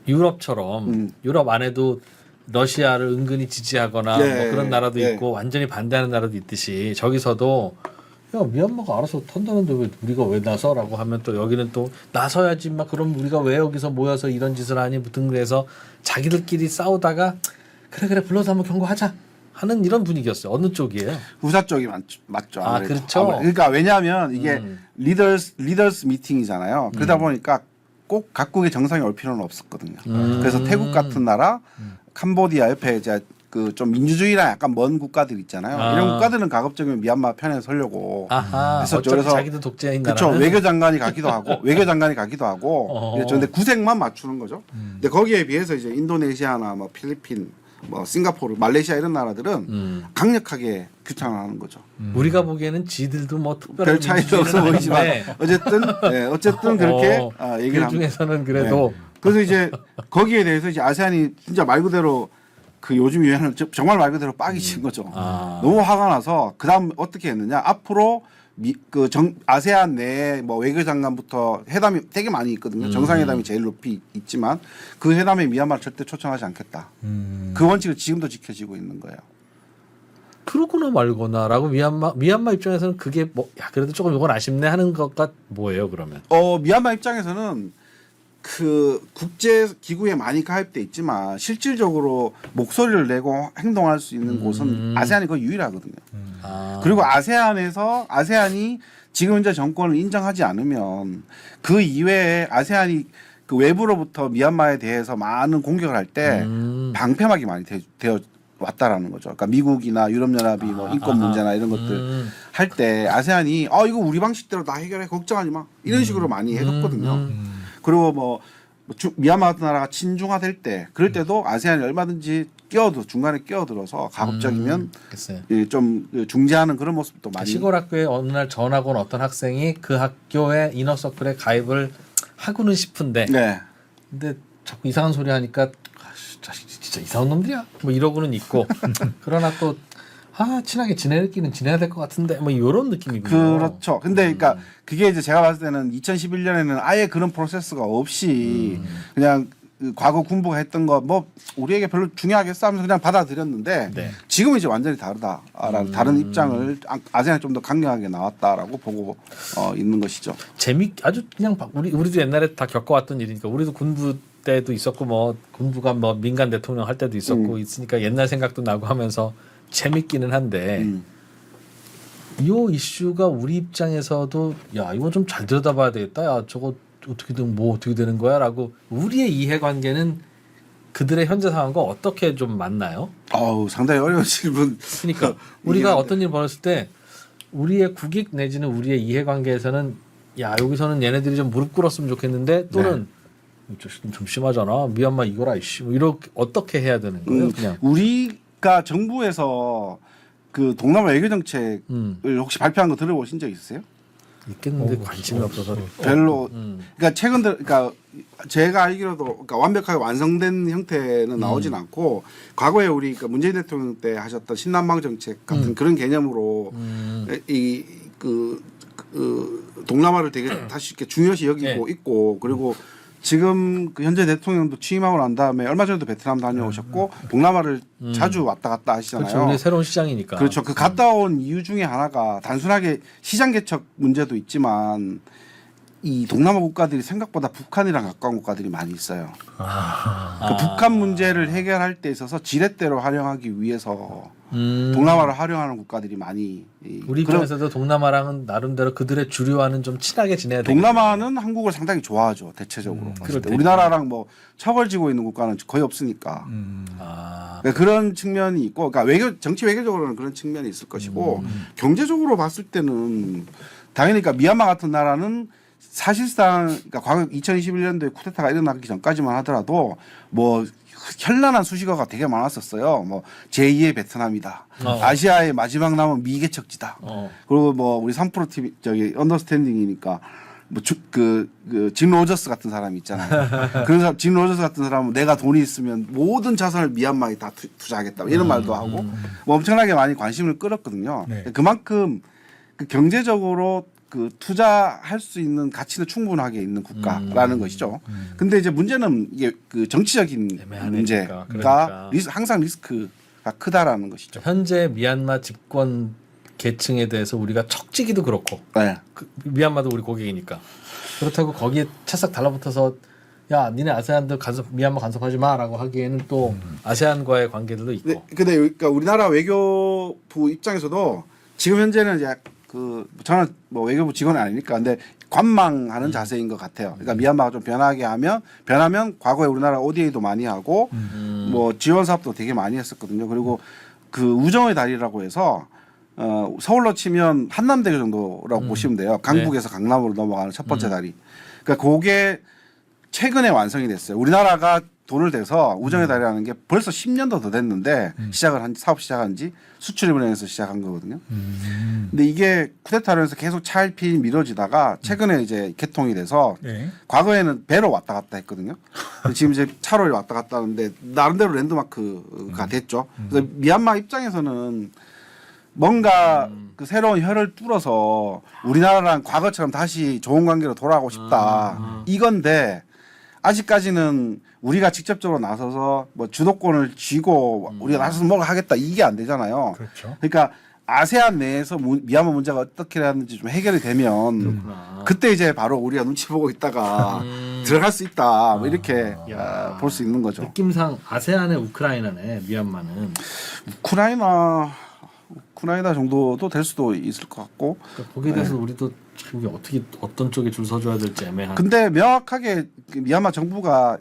유럽처럼 유럽 안에도 러시아를 은근히 지지하거나
네,
뭐 그런 나라도
네.
있고 완전히 반대하는 나라도 있듯이 저기서도 야 미얀마가 알아서 탄다는데 왜 우리가 왜 나서라고 하면 또 여기는 또 나서야지 막 그럼 우리가 왜 여기서 모여서 이런 짓을 하니 등등해서 자기들끼리 싸우다가 그래 불러서 한번 경고하자 하는 이런 분위기였어요. 어느 쪽이에요?
후사 쪽이 맞죠. 아무래도.
그렇죠.
그러니까 왜냐하면 이게 리더스 미팅이잖아요. 그러다 보니까 꼭 각국의 정상이 올 필요는 없었거든요. 그래서 태국 같은 나라, 캄보디아 옆에 이제 그 좀 민주주의랑 약간 먼 국가들 있잖아요. 이런 국가들은 가급적이면 미얀마 편에 서려고.
아하. 어차피 자기도 독재인
그렇죠.
나라는.
외교장관이 가기도 하고. 그렇죠. 근데 구색만 맞추는 거죠. 근데 거기에 비해서 이제 인도네시아나 뭐 필리핀, 뭐 싱가포르, 말레이시아 이런 나라들은 강력하게 규탄을 하는 거죠.
우리가 보기에는 지들도 뭐 특별한
별 차이도 없어 보이지만 어쨌든 그렇게 얘기를
그
합니다.
중에서는 그래도
그래서 이제 거기에 대해서 이제 아세안이 진짜 말 그대로 그 요즘 유행하는 정말 말 그대로 빡이 친 거죠. 너무 화가 나서 그다음 어떻게 했느냐? 앞으로 아세안 내에 뭐 외교장관부터 회담이 되게 많이 있거든요. 정상회담이 제일 높이 있지만 그 회담에 미얀마를 절대 초청하지 않겠다. 그 원칙을 지금도 지켜지고 있는 거예요.
그러거나 말거나라고 미얀마 입장에서는 그게 뭐 야 그래도 조금 이건 아쉽네 하는 것과 뭐예요 그러면?
미얀마 입장에서는 그 국제 기구에 많이 가입돼 있지만 실질적으로 목소리를 내고 행동할 수 있는 곳은 아세안이 거의 유일하거든요. 그리고 아세안이 지금 현재 정권을 인정하지 않으면 그 이외에 아세안이 그 외부로부터 미얀마에 대해서 많은 공격을 할 때 방패막이 많이 되어 왔다라는 거죠. 그러니까 미국이나 유럽연합이 뭐 인권 문제나 이런 것들 할 때 아세안이 이거 우리 방식대로 다 해결해 걱정하지 마 이런 식으로 많이 해줬거든요. 그리고 뭐 미얀마 같은 나라가 친중화될 때 그럴 때도 아세안이 얼마든지 중간에 끼어들어서 가급적이면 좀 중재하는 그런 모습도 많이.
시골 학교에 어느 날 전학 온 어떤 학생이 그 학교의 이너서클에 가입을 하고는 싶은데
네.
근데 자꾸 이상한 소리 하니까 자식 진짜 이상한 놈들이야 뭐 이러고는 있고 그러나 또 친하게 지내기는 지내야 될 것 같은데 뭐 이런 느낌이군요.
그렇죠. 근데 그러니까 그게 이제 제가 봤을 때는 2011년에는 아예 그런 프로세스가 없이 그냥 그 과거 군부가 했던 거 뭐 우리에게 별로 중요하겠어 하면서 그냥 받아들였는데
네.
지금은 이제 완전히 다르다라는 다른 입장을 아세안이 좀 더 강경하게 나왔다라고 보고 있는 것이죠.
아주 그냥 우리도 옛날에 다 겪어왔던 일이니까 우리도 군부 때도 있었고 뭐 군부가 뭐 민간 대통령 할 때도 있었고 있으니까 옛날 생각도 나고 하면서 재밌기는 한데 이 이슈가 우리 입장에서도 야 이거 좀 잘 들여다봐야 되겠다. 야 저거 어떻게 되는 거야라고 우리의 이해관계는 그들의 현재 상황과 어떻게 좀 맞나요?
상당히 어려운 질문.
그러니까 우리가 어떤 일 벌였을 때 우리의 국익 내지는 우리의 이해관계에서는 야 여기서는 얘네들이 좀 무릎 꿇었으면 좋겠는데 또는 좀 심하잖아. 미얀마 이거라 이씨. 뭐 이렇게 어떻게 해야 되는 거예요? 그냥
우리가 정부에서 그 동남아 외교 정책을 혹시 발표한 거 들어보신 적 있으세요?
있겠는데 관심이 없어서
별로. 그러니까 그러니까 제가 알기로도 그러니까 완벽하게 완성된 형태는 나오진 않고 과거에 우리 그러니까 문재인 대통령 때 하셨던 신남방 정책 같은 그런 개념으로 그 동남아를 되게 다시 이렇게 중요시 여기고 있고 그리고 지금 그 현재 대통령도 취임하고 난 다음에 얼마 전에도 베트남 다녀오셨고 동남아를 자주 왔다 갔다 하시잖아요.
그렇죠. 우리 새로운 시장이니까.
그렇죠. 그 갔다 온 이유 중에 하나가 단순하게 시장 개척 문제도 있지만 이 동남아 국가들이 생각보다 북한이랑 가까운 국가들이 많이 있어요. 그 북한 문제를 해결할 때 있어서 지렛대로 활용하기 위해서 동남아를 활용하는 국가들이 많이
우리 입장에서도 동남아랑은 나름대로 그들의 주류와는 좀 친하게 지내야 되겠네요.
동남아는 한국을 상당히 좋아하죠. 대체적으로. 우리나라랑 뭐 척을 지고 있는 국가는 거의 없으니까. 그러니까 그런 측면이 있고 그러니까 정치 외교적으로는 그런 측면이 있을 것이고 경제적으로 봤을 때는 당연히 그러니까 미얀마 같은 나라는 사실상 그러니까 과거 2021년도에 쿠데타가 일어나기 전까지만 하더라도 뭐 현란한 수식어가 되게 많았었어요. 뭐 제2의 베트남이다. 아시아의 마지막 남은 미개척지다. 그리고 뭐 우리 3프로 TV 저기 언더스탠딩이니까 뭐 진 로저스 같은 사람이 있잖아요. 그래서 진 로저스 같은 사람은 내가 돈이 있으면 모든 자산을 미얀마에 다 투자하겠다. 이런 말도 하고 뭐 엄청나게 많이 관심을 끌었거든요. 그만큼 그 경제적으로 그 투자할 수 있는 가치는 충분하게 있는 국가라는 것이죠. 근데 이제 문제는 이게 그 정치적인 문제가
그러니까.
항상 리스크가 크다라는 것이죠.
현재 미얀마 집권 계층에 대해서 우리가 척지기도 그렇고 미얀마도 우리 고객이니까 그렇다고 거기에 찰싹 달라붙어서 야 니네 아세안들 미얀마 간섭하지 마라고 하기에는 또 아세안과의 관계들도 있고.
근데 그러니까 우리나라 외교부 입장에서도 지금 현재는 이제 저는 뭐 외교부 직원은 아니니까 근데 관망하는 자세인 것 같아요. 그러니까 미얀마가 좀 변하면 과거에 우리나라 ODA도 많이 하고 뭐 지원 사업도 되게 많이 했었거든요. 그리고 그 우정의 다리라고 해서 서울로 치면 한남대교 정도라고 보시면 돼요. 강북에서 강남으로 넘어가는 첫 번째 다리. 그러니까 그게 최근에 완성이 됐어요. 우리나라가 돈을 대서 우정의 다리라는 게 벌써 10년도 더 됐는데 사업 시작한 지 수출입은행에서 시작한 거거든요. 근데 이게 쿠데타로 해서 계속 차일피 미뤄지다가 최근에 이제 개통이 돼서
네.
과거에는 배로 왔다 갔다 했거든요. 근데 지금 이제 차로 왔다 갔다 하는데 나름대로 랜드마크가 됐죠. 그래서 미얀마 입장에서는 뭔가 그 새로운 혀를 뚫어서 우리나라랑 과거처럼 다시 좋은 관계로 돌아가고 싶다. 이건데 아직까지는 우리가 직접적으로 나서서 뭐 주도권을 쥐고 우리가 나서서 뭘 하겠다 이게 안 되잖아요.
그렇죠.
그러니까 아세안 내에서 미얀마 문제가 어떻게 하는지 좀 해결이 되면 그때 이제 바로 우리가 눈치 보고 있다가 들어갈 수 있다 뭐 이렇게 볼 수 있는 거죠.
느낌상 아세안의 우크라이나네 미얀마는.
우크라이나 정도도 될 수도 있을 것 같고.
그러니까 거기에 대해서 우리도 참 어떻게 어떤 쪽에 줄 서줘야 될지 애매한.
근데 명확하게 그 미얀마 정부가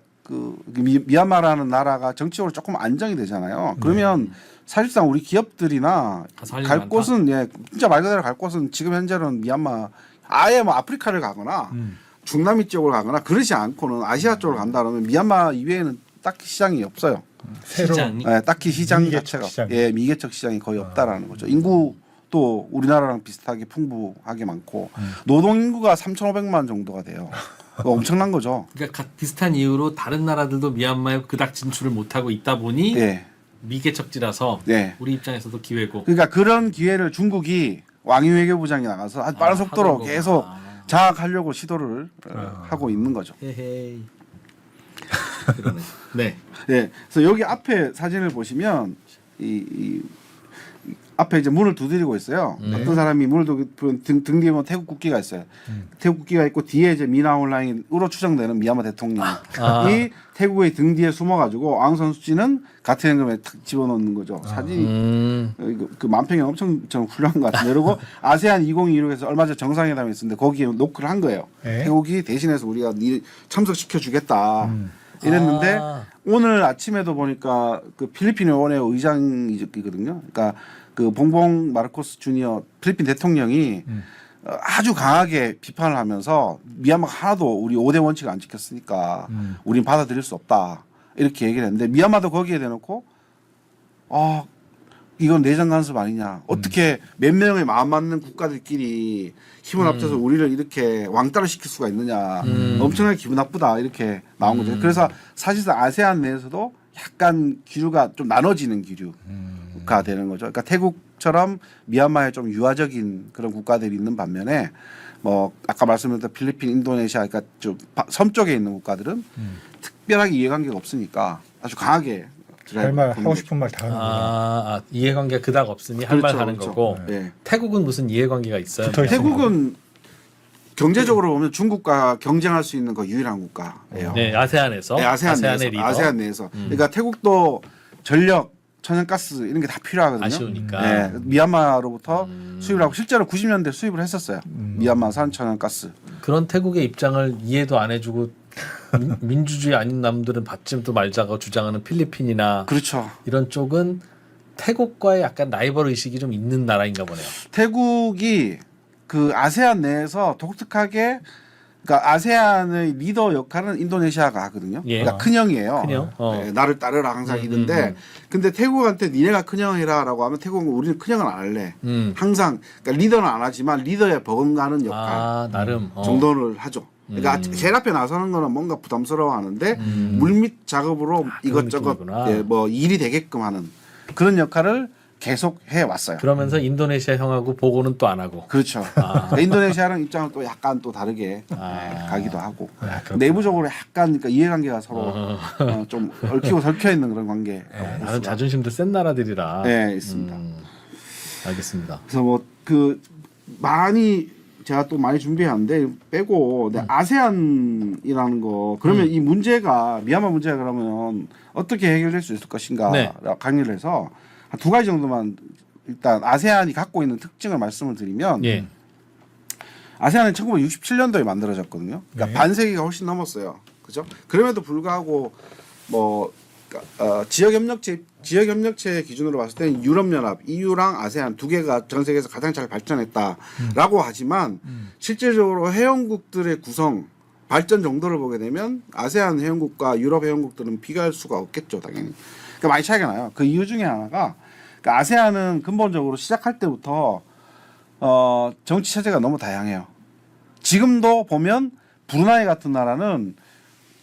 미얀마라는 나라가 정치적으로 조금 안정이 되잖아요. 그러면 사실상 우리 기업들이나 갈 곳은 진짜 말 그대로 갈 곳은 지금 현재는 미얀마 아예 뭐 아프리카를 가거나 중남미 쪽으로 가거나 그러지 않고는 아시아 쪽으로 간다 그러면 미얀마 이외에는 딱히 시장이 없어요.
시장이.
네, 딱히 시장
미개척
자체가
시장이.
미개척 시장이 거의 없다라는 거죠. 인구도 우리나라랑 비슷하게 풍부하게 많고 노동 인구가 3,500만 정도가 돼요. 엄청난 거죠.
그러니까 비슷한 이유로 다른 나라들도 미얀마에 그닥 진출을 못하고 있다 보니
네.
미개척지라서
네.
우리 입장에서도 기회고.
그러니까 그런 기회를 중국이 왕이 외교부장이 나가서 아주 빠른 속도로
하던
계속
거구나.
장악하려고 시도를 하고 있는 거죠.
헤헤이. 그러네. 네.
네, 그래서 여기 앞에 사진을 보시면 이 앞에 이제 문을 두드리고 있어요. 어떤 사람이 문을 등 뒤에 보면 태국 국기가 있어요. 태국 국기가 있고 뒤에 이제 미나올라인으로 추정되는 미얀마 대통령이 태국의 등 뒤에 숨어가지고 앙산수치는 같은 현금에 탁 집어넣는 거죠. 사진이 그 만평이 엄청 훌륭한 것 같은데 그리고 아세안 2026에서 얼마 전 정상회담이 있었는데 거기에 노크를 한 거예요.
네.
태국이 대신해서 우리가 참석시켜 주겠다. 이랬는데 오늘 아침에도 보니까 그 필리핀 의원회 의장이거든요. 그러니까 그 봉봉 마르코스 주니어 필리핀 대통령이 아주 강하게 비판을 하면서 미얀마가 하나도 우리 5대 원칙을 안 지켰으니까 우린 받아들일 수 없다. 이렇게 얘기를 했는데 미얀마도 거기에 대놓고 이건 내정 간섭 아니냐. 어떻게 몇 명의 마음 맞는 국가들끼리 힘을 합쳐서 우리를 이렇게 왕따를 시킬 수가 있느냐. 엄청나게 기분 나쁘다. 이렇게 나온 거죠. 그래서 사실상 아세안 내에서도 약간 기류가 좀 나눠지는 기류가 되는 거죠. 그러니까 태국처럼 미얀마에 좀 유화적인 그런 국가들이 있는 반면에 뭐 아까 말씀드렸던 필리핀, 인도네시아 그러니까 좀 섬 쪽에 있는 국가들은 특별하게 이해관계가 없으니까 아주 강하게
할 말 하고 싶은 말 다 하는 거예요.
이해관계가 그닥 없으니 할 말 하는
그렇죠.
거고.
네.
태국은 무슨 이해관계가 있어요?
붙어 있어요.
태국은 경제적으로 보면 중국과 경쟁할 수 있는 거 유일한 국가예요.
네, 아세안에서.
네, 아세안의
리더.
아세안 내에서. 그러니까 태국도 전력, 천연가스 이런 게 다 필요하거든요.
아쉬우니까.
네, 미얀마로부터 수입을 하고 실제로 90년대 수입을 했었어요. 미얀마 산 천연가스.
그런 태국의 입장을 이해도 안 해주고 민주주의 아닌 남들은 받지 또 말자고 주장하는 필리핀이나
그렇죠.
이런 쪽은 태국과의 약간 라이벌 의식이 좀 있는 나라인가 보네요.
태국이 그 아세안 내에서 독특하게 그러니까 아세안의 리더 역할은 인도네시아가 하거든요.
예.
그러니까 큰형이에요.
큰형?
네, 나를 따르라 항상 이런데 근데 태국한테 니네가 큰형 해라라고 하면 태국은 우리는 큰형은 안 할래. 항상 그러니까 리더는 안 하지만 리더에 버금가는 역할
나름.
정도를 하죠. 그러니까 제일 앞에 나서는 거는 뭔가 부담스러워하는데 물밑 작업으로 이것저것
느낌이구나.
뭐 일이 되게끔 하는 그런 역할을 계속 해 왔어요.
그러면서 인도네시아 형하고 보고는 또 안 하고.
그렇죠. 그러니까 인도네시아랑 입장은 또 약간 또 다르게 가기도 하고 내부적으로 약간 그러니까 이해관계가 서로 좀 얽히고 설켜 있는 그런 관계.
나는 자존심도 센 나라들이라.
네, 있습니다.
알겠습니다.
그래서 뭐 그 많이 제가 또 많이 준비했는데 빼고 아세안이라는 거 그러면 이 문제가 미얀마 문제가 그러면 어떻게 해결될 수 있을 것인가
네.
강의를 해서 한 두 가지 정도만 일단 아세안이 갖고 있는 특징을 말씀을 드리면
예.
아세안은 1967년도에 만들어졌거든요. 그러니까
네.
반세기가 훨씬 넘었어요. 그죠? 그럼에도 불구하고 뭐 지역 협력체 기준으로 봤을 때는 유럽연합, EU랑 아세안 두 개가 전 세계에서 가장 잘 발전했다라고 하지만 실제적으로 회원국들의 구성 발전 정도를 보게 되면 아세안 회원국과 유럽 회원국들은 비교할 수가 없겠죠, 당연히. 그러니까 많이 차이가 나요. 그 이유 중에 하나가 그러니까 아세안은 근본적으로 시작할 때부터 정치 체제가 너무 다양해요. 지금도 보면 브루나이 같은 나라는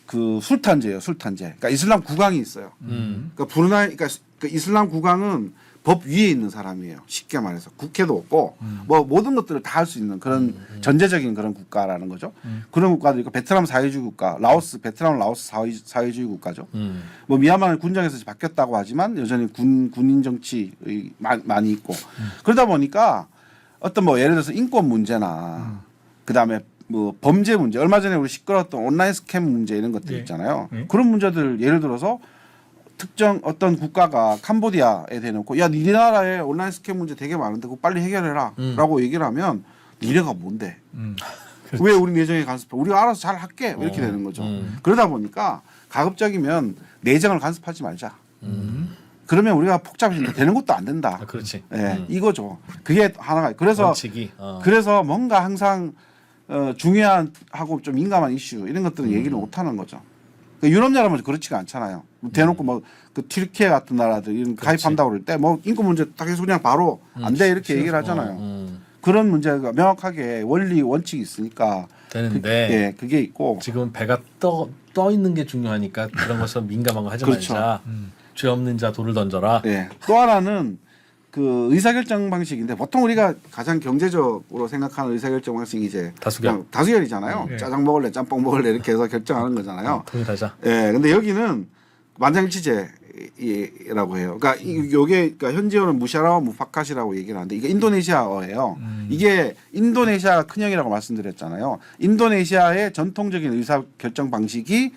그 술탄제예요, 술탄제. 그러니까 이슬람 국왕이 있어요. 그러니까 브루나이, 그러니까 그 이슬람 국왕은 법 위에 있는 사람이에요. 쉽게 말해서 국회도 없고 뭐 모든 것들을 다 할 수 있는 그런 전제적인 그런 국가라는 거죠. 그런 국가도 있고 베트남 사회주의 국가, 베트남 라오스 사회주의 국가죠. 뭐 미얀마는 군정에서 바뀌었다고 하지만 여전히 군인 정치 많이 있고 그러다 보니까 어떤 뭐 예를 들어서 인권 문제나 그다음에 뭐 범죄 문제, 얼마 전에 우리 시끄러웠던 온라인 스캠 문제 이런 것들
네.
있잖아요.
네.
그런 문제들 예를 들어서 특정 어떤 국가가 캄보디아에 대놓고 야 니네 나라에 온라인 스캠 문제 되게 많은데 그거 빨리 해결해라라고 얘기를 하면 니네가 뭔데? 왜 우리 내정에 간섭해? 우리가 알아서 잘 할게 이렇게 되는 거죠. 그러다 보니까 가급적이면 내정을 간섭하지 말자. 그러면 우리가 복잡해지는데 되는 것도 안 된다.
아, 그렇지.
예, 이거죠. 그게 하나가 그래서
원칙이.
그래서 뭔가 항상 중요하고 좀 민감한 이슈 이런 것들은 얘기를 못 하는 거죠. 그러니까 유럽 나라는 그렇지가 않잖아요. 대놓고 뭐 그 튀르키예 같은 나라들 이런 가입한다고 그럴 때 뭐 인권 문제 딱 해서 그냥 바로 안 돼 이렇게 얘기를 하잖아요. 그런 문제가 명확하게 원리 원칙이 있으니까
되는데
그게 있고
지금 배가 떠 있는 게 중요하니까 그런 것에 민감한 거 하지
그렇죠.
말자. 죄 없는 자 돌을 던져라.
네. 또 하나는 그 의사결정 방식인데 보통 우리가 가장 경제적으로 생각하는 의사결정 방식이 이제
다수결.
그냥 다수결이잖아요.
네.
짜장 먹을래, 짬뽕 먹을래 이렇게 해서 결정하는 거잖아요.
통일하자.
예. 근데 여기는 만장일치제라고 해요. 그러니까 요게 그러니까 현지어는 무샤라와 무파카시라고 얘기를 하는데 이게 인도네시아어예요. 이게 인도네시아 큰형이라고 말씀드렸잖아요. 인도네시아의 전통적인 의사결정 방식이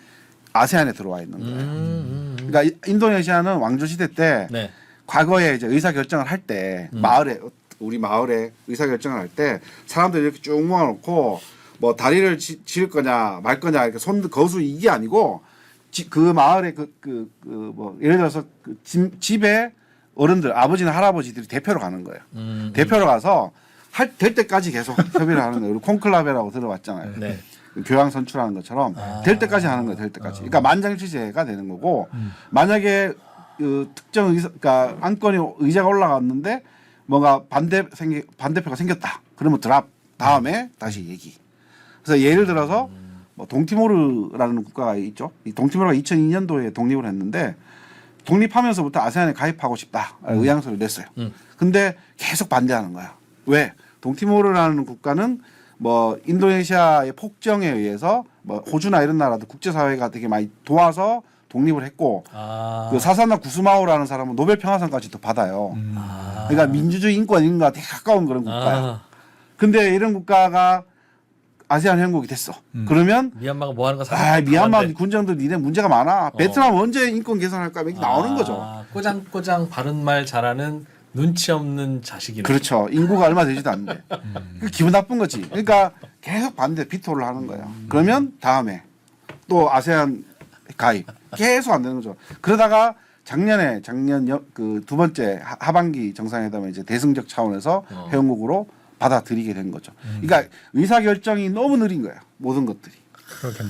아세안에 들어와 있는 거예요. 그러니까 인도네시아는 왕조 시대 때
네.
과거에 이제 의사 결정을 할 때 우리 마을에 의사 결정을 할 때 사람들 이렇게 쭉 모아놓고 뭐 다리를 지을 거냐 말 거냐 이렇게 거수 이게 아니고 그 마을에 뭐 예를 들어서 그 집에 어른들 아버지나 할아버지들이 대표로 가는 거예요. 대표로 가서 될 때까지 계속 협의를 하는 거예요. 우리 콘클라베라고 들어봤잖아요.
네.
교황 선출하는 것처럼 될 때까지 하는 거예요. 될 때까지. 그러니까 만장일치제가 되는 거고 만약에 그 특정 그러니까 안건이 의자가 올라갔는데 뭔가 반대표가 생겼다. 그러면 드랍 다음에 다시 얘기. 그래서 예를 들어서 뭐 동티모르라는 국가가 있죠. 이 동티모르가 2002년도에 독립을 했는데 독립하면서부터 아세안에 가입하고 싶다 의향서를 냈어요. 근데 계속 반대하는 거야. 왜? 동티모르라는 국가는 뭐 인도네시아의 폭정에 의해서 뭐 호주나 이런 나라도 국제사회가 되게 많이 도와서 독립을 했고 그 사사나 구스마오라는 사람은 노벨 평화상까지도 받아요. 그러니까 민주주의 인권 이런 거와 되게 가까운 그런 국가야. 근데 이런 국가가 아세안 회원국이 됐어. 그러면
미얀마가 뭐 하는 거 사실
미얀마 군정들 니네 문제가 많아. 베트남 언제 인권 개선할까 이렇게 나오는 거죠.
꼬장꼬장 바른 말 잘하는 눈치 없는 자식이네.
그렇죠. 인구가 얼마 되지도 않는데. 기분 나쁜 거지. 그러니까 계속 반대 비토를 하는 거예요. 그러면 다음에 또 아세안 가입 계속 안 되는 거죠. 그러다가 작년 그 두 번째 하반기 정상회담에 이제 대승적 차원에서 회원국으로 받아들이게 된 거죠. 그러니까 의사 결정이 너무 느린 거예요. 모든 것들이.
그렇겠네.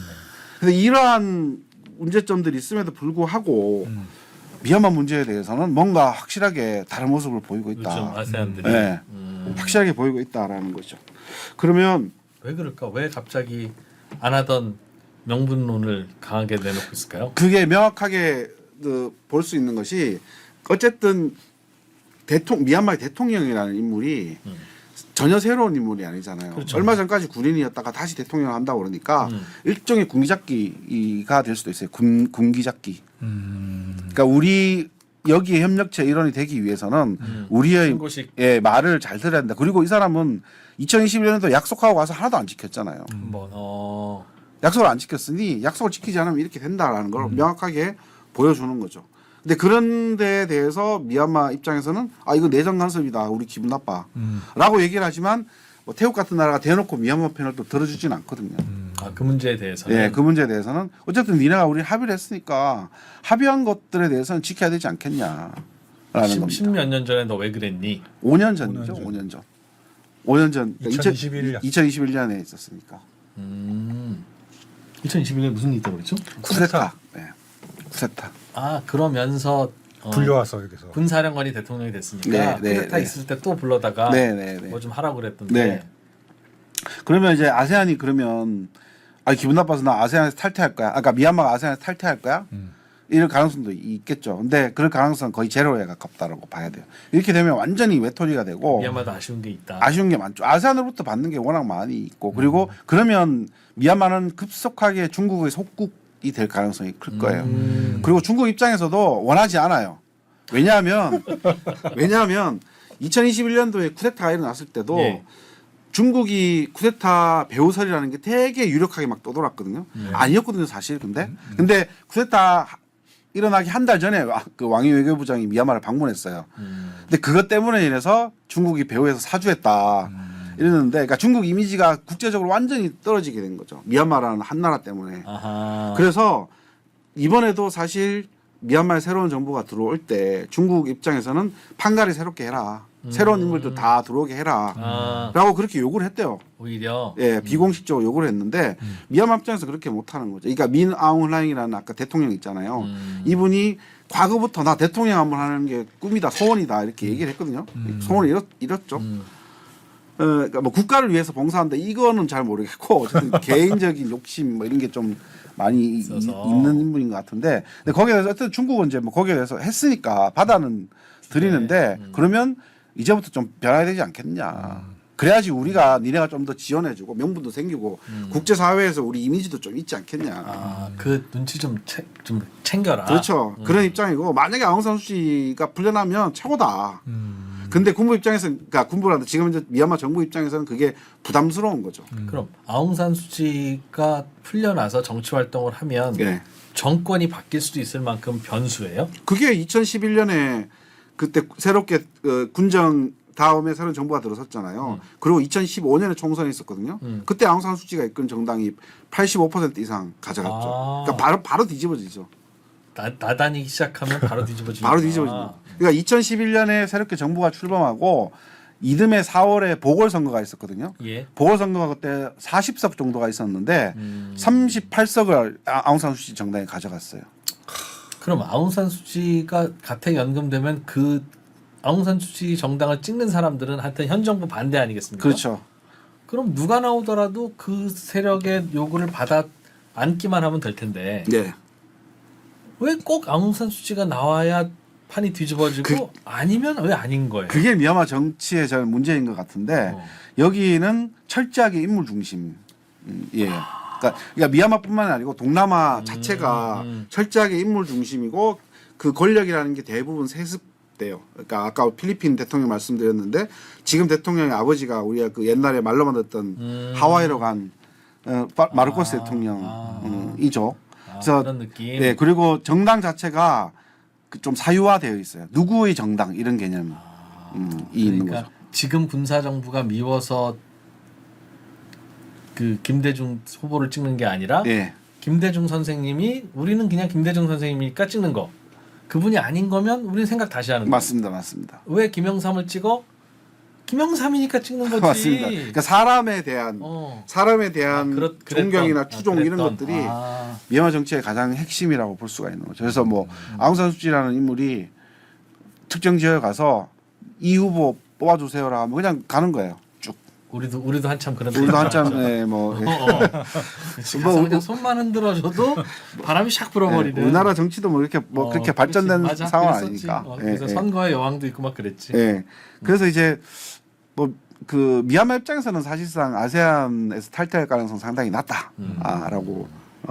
근데 이러한 문제점들이 있음에도 불구하고 미얀마 문제에 대해서는 뭔가 확실하게 다른 모습을 보이고 있다.
요즘 아세안들이.
네. 확실하게 보이고 있다라는 거죠. 그러면
왜 그럴까? 왜 갑자기 안 하던 명분론을 강하게 내놓고 있을까요?
그게 명확하게 볼 수 있는 것이 어쨌든 미얀마의 대통령이라는 인물이 전혀 새로운 인물이 아니잖아요.
그렇죠.
얼마 전까지 군인이었다가 다시 대통령을 한다고 그러니까 일종의 군기잡기가 될 수도 있어요. 군기잡기. 그러니까 우리 여기에 협력체 일원이 되기 위해서는 우리의
신고식.
말을 잘 들어야 된다. 그리고 이 사람은 2021년도 약속하고 와서 하나도 안 지켰잖아요. 약속을 안 지켰으니 약속을 지키지 않으면 이렇게 된다라는 걸 명확하게 보여주는 거죠. 근데 그런 데에 대해서 미얀마 입장에서는 이거 내정 간섭이다. 우리 기분 나빠. 라고 얘기를 하지만 뭐 태국 같은 나라가 대놓고 미얀마 편을 또 들어주지는 않거든요.
그 문제에 대해서는
예, 그 문제에 대해서는 어쨌든 니네가 우리 합의를 했으니까 합의한 것들에 대해서는 지켜야 되지 않겠냐라는 겁니다.
10몇 년 전에 너 왜 그랬니?
5년 전이죠. 5년 전. 5년 전.
2021년.
2021년에 있었으니까.
2021년에 무슨 일이 있다고 그랬죠?
쿠데타. 네. 쿠데타.
그러면서
불려와서 여기서
군사령관이 대통령이 됐으니까 쿠데타 있을 때 또 불러다가 뭐 좀 하라고 그랬던데.
네. 그러면 이제 아세안이 그러면 기분 나빠서 나 아세안에서 탈퇴할 거야. 아까 미얀마가 아세안에서 탈퇴할 거야. 이럴 가능성도 있겠죠. 근데 그럴 가능성은 거의 제로에 가깝다라고 봐야 돼요. 이렇게 되면 완전히 외톨이가 되고
미얀마도 아쉬운 게 있다.
아쉬운 게 많죠. 아세안으로부터 받는 게 워낙 많이 있고 그리고 그러면 미얀마는 급속하게 중국의 속국이 될 가능성이 클 거예요. 그리고 중국 입장에서도 원하지 않아요. 왜냐하면 2021년도에 쿠데타가 일어났을 때도
예.
중국이 쿠데타 배후설이라는 게 되게 유력하게 막 떠돌았거든요. 아니었거든요, 사실. 근데 쿠데타 일어나기 한 달 전에 그 왕이 외교부장이 미얀마를 방문했어요. 근데 그것 때문에 인해서 중국이 배후에서 사주했다. 이랬는데, 그러니까 중국 이미지가 국제적으로 완전히 떨어지게 된 거죠. 미얀마라는 한 나라 때문에.
아하.
그래서 이번에도 사실 미얀마에 새로운 정부가 들어올 때 중국 입장에서는 판가를 새롭게 해라. 새로운 인물들 다 들어오게 해라. 라고 그렇게 요구를 했대요.
오히려
예, 비공식적으로 요구를 했는데 미얀마 입장에서 그렇게 못하는 거죠. 그러니까 민 아웅 hlaing이라는 아까 대통령 있잖아요. 이분이 과거부터 나 대통령 한번 하는 게 꿈이다, 소원이다 이렇게 얘기를 했거든요. 소원을 이뤘죠. 그러니까 뭐 국가를 위해서 봉사한다 이거는 잘 모르겠고 어쨌든 개인적인 욕심 뭐 이런 게 좀 많이 있는 인물인 것 같은데, 근데 거기에 대해서 어쨌든 중국은 이제 뭐 거기에 대해서 했으니까 받아는 드리는데 그러면 이제부터 좀 변화해야 되지 않겠냐. 그래야지 우리가 니네가 좀 더 지원해주고 명분도 생기고 국제사회에서 우리 이미지도 좀 있지 않겠냐.
그 눈치 좀 챙겨라.
그렇죠. 그런 입장이고 만약에 아웅산 수치가 풀려나면 최고다. 근데 군부 입장에서는, 그러니까 군부란다 지금 이제 미얀마 정부 입장에서는 그게 부담스러운 거죠.
그럼 아웅산 수치가 풀려나서 정치 활동을 하면
예.
정권이 바뀔 수도 있을 만큼 변수예요?
그게 2011년에 그때 새롭게 군정 다음에 새로운 정부가 들어섰잖아요. 그리고 2015년에 총선이 있었거든요. 그때 아웅산 수치가 이끈 정당이 85% 이상 가져갔죠. 그러니까 바로 뒤집어지죠.
나다니기 시작하면 바로 뒤집어지죠.
바로 뒤집어집니다. 그러니까 2011년에 새롭게 정부가 출범하고 이듬해 4월에 보궐선거가 있었거든요.
예.
보궐선거가 그때 40석 정도가 있었는데 38석을 아웅산 수치 정당이 가져갔어요.
그럼 아웅산 수치가 가택 연금되면 그 아웅산 수치 정당을 찍는 사람들은 하여튼 현 정부 반대 아니겠습니까?
그렇죠.
그럼 누가 나오더라도 그 세력의 요구를 받아 안기만 하면 될 텐데
네.
왜 꼭 아웅산 수치가 나와야 판이 뒤집어지고 아니면 왜 아닌 거예요?
그게 미얀마 정치의 저는 문제인 것 같은데 여기는 철저하게 인물 중심. 예. 그러니까 미얀마뿐만 아니고 동남아 자체가 철저하게 인물 중심이고 그 권력이라는 게 대부분 세습돼요. 그러니까 아까 필리핀 대통령 말씀드렸는데 지금 대통령의 아버지가 우리가 그 옛날에 말로만 듣던 하와이로 간 마르코스 대통령이죠. 그래서
그런 느낌.
예, 그리고 정당 자체가 좀 사유화되어 있어요. 누구의 정당 이런 개념이 있는
그러니까
거죠.
지금 군사 정부가 미워서 그 김대중 후보를 찍는 게 아니라
예.
김대중 선생님이 우리는 그냥 김대중 선생님이니까 찍는 거. 그분이 아닌 거면 우리는 생각 다시 하는 거.
맞습니다.
왜 김영삼을 찍어? 김영삼이니까 찍는 거지.
맞습니다. 그러니까 사람에 대한 존경이나 추종 이런 것들이 미얀마 정치의 가장 핵심이라고 볼 수가 있는 거죠. 그래서 뭐 아웅산 수치라는 인물이 특정 지역에 가서 이 후보 뽑아주세요라 하면 그냥 가는 거예요. 쭉.
우리도 한참 그런.
우리도 한참 뭐
그냥 손만 흔들어줘도 바람이 샥 불어버리는.
우리나라 정치도 뭐 이렇게 뭐 그렇게 발전된
맞아,
상황
그랬었지.
아니니까.
그래서 선거의 여왕도 있고 막 그랬지.
예. 그래서 이제 뭐 그 미얀마 입장에서는 사실상 아세안에서 탈퇴할 가능성 상당히 낮다라고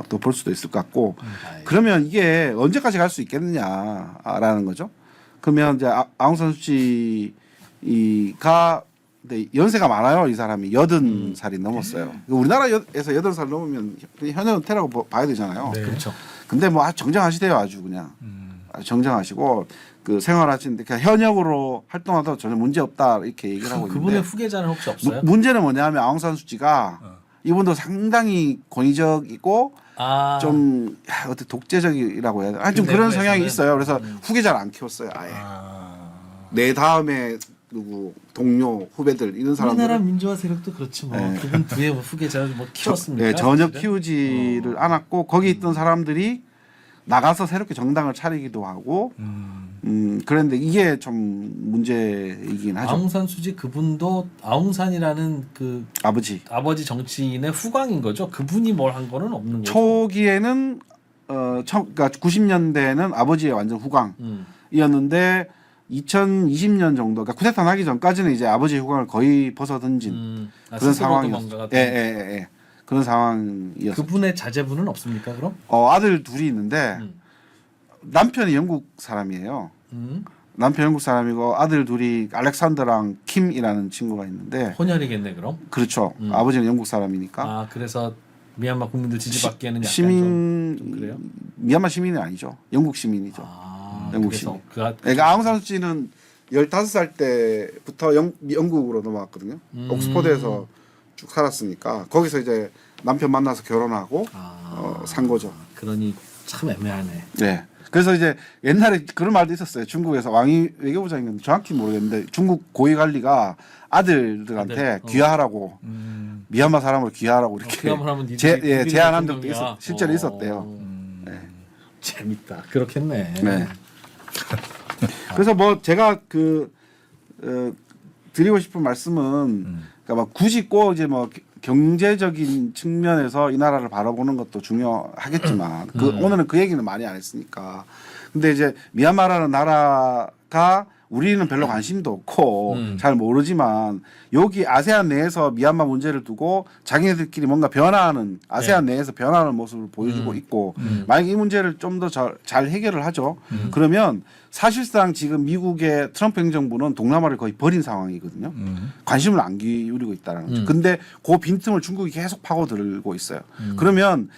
또 볼 수도 있을 것 같고, 그러면 이게 언제까지 갈 수 있겠느냐라는 거죠. 그러면 이제 아웅산 수치가 연세가 많아요. 이 사람이 80살이 넘었어요. 우리나라에서 8살 넘으면 현역 은퇴라고 봐야 되잖아요.
네. 그렇죠.
근데 뭐 정정하시대요. 아주 그냥 정정하시고 그 생활하시는데 그냥 현역으로 활동하도 전혀 문제 없다 이렇게 얘기를 하고
그분의
있는데
후계자는 혹시 없어요?
문제는 뭐냐면 아웅산 수치가 이분도 상당히 권위적이고 좀 어떻게 독재적이라고 해야 되나? 좀
그
그런
내부에서는?
성향이 있어요. 그래서 후계자를 안 키웠어요. 아예. 내 다음에 누구 동료 후배들 이런 사람들
우리나라 민주화 세력도 그렇지 뭐.
네.
그분 뒤에 뭐 후계자를 뭐 키웠습니까?
네, 전혀
사실은?
키우지를 않았고 거기 있던 사람들이 나가서 새롭게 정당을 차리기도 하고 그런데 이게 좀 문제이긴 하죠.
아웅산 수지 그분도 아웅산이라는 그
아버지
아버지 정치인의 후광인 거죠. 그분이 뭘 한 거는 없는 거죠.
초기에는 그러니까 90년대에는 아버지의 완전 후광이었는데 2020년 정도 그러니까 쿠데타 나기 전까지는 이제 아버지의 후광을 거의 벗어던진 그런 상황이었어요. 예. 그런 상황이었어요.
그분의 자제분은 없습니까? 그럼?
아들 둘이 있는데 남편이 영국 사람이에요. 남편 영국 사람이고 아들 둘이 알렉산더랑 킴이라는 친구가 있는데
혼혈이겠네 그럼.
그렇죠. 아버지는 영국 사람이니까.
아 그래서 미얀마 국민들 지지받기에는 약간 좀 그래요?
미얀마 시민이 아니죠. 영국 시민이죠. 영국
그래서
시민.
그
그러니까 아웅산 수치는 15살 때부터 영국으로 넘어왔거든요. 옥스퍼드에서 쭉 살았으니까 거기서 이제 남편 만나서 결혼하고 산 거죠.
그러니 참 애매하네.
네. 그래서 이제 옛날에 그런 말도 있었어요. 중국에서 왕이 외교부장이었는데 정확히 모르겠는데 중국 고위 관리가 아들들한테 귀화하라고 미얀마 사람을 귀화하라고 이렇게 제안한 적도 실제로 있었대요. 네.
재밌다. 그렇겠네.
네. 그래서 뭐 제가 드리고 싶은 말씀은 그러니까 막 굳이 꼭 이제 뭐 경제적인 측면에서 이 나라를 바라보는 것도 중요하겠지만 오늘은 그 얘기는 많이 안 했으니까. 근데 이제 미얀마라는 나라가 우리는 별로 관심도 없고 잘 모르지만 여기 아세안 내에서 미얀마 문제를 두고 자기네들끼리 뭔가 변화하는 아세안 내에서 변화하는 모습을 보여주고 있고 만약에 이 문제를 좀 더 잘 해결을 하죠. 그러면 사실상 지금 미국의 트럼프 행정부는 동남아를 거의 버린 상황이거든요. 관심을 안 기울이고 있다는 거죠. 근데 그 빈틈을 중국이 계속 파고들고 있어요. 그러면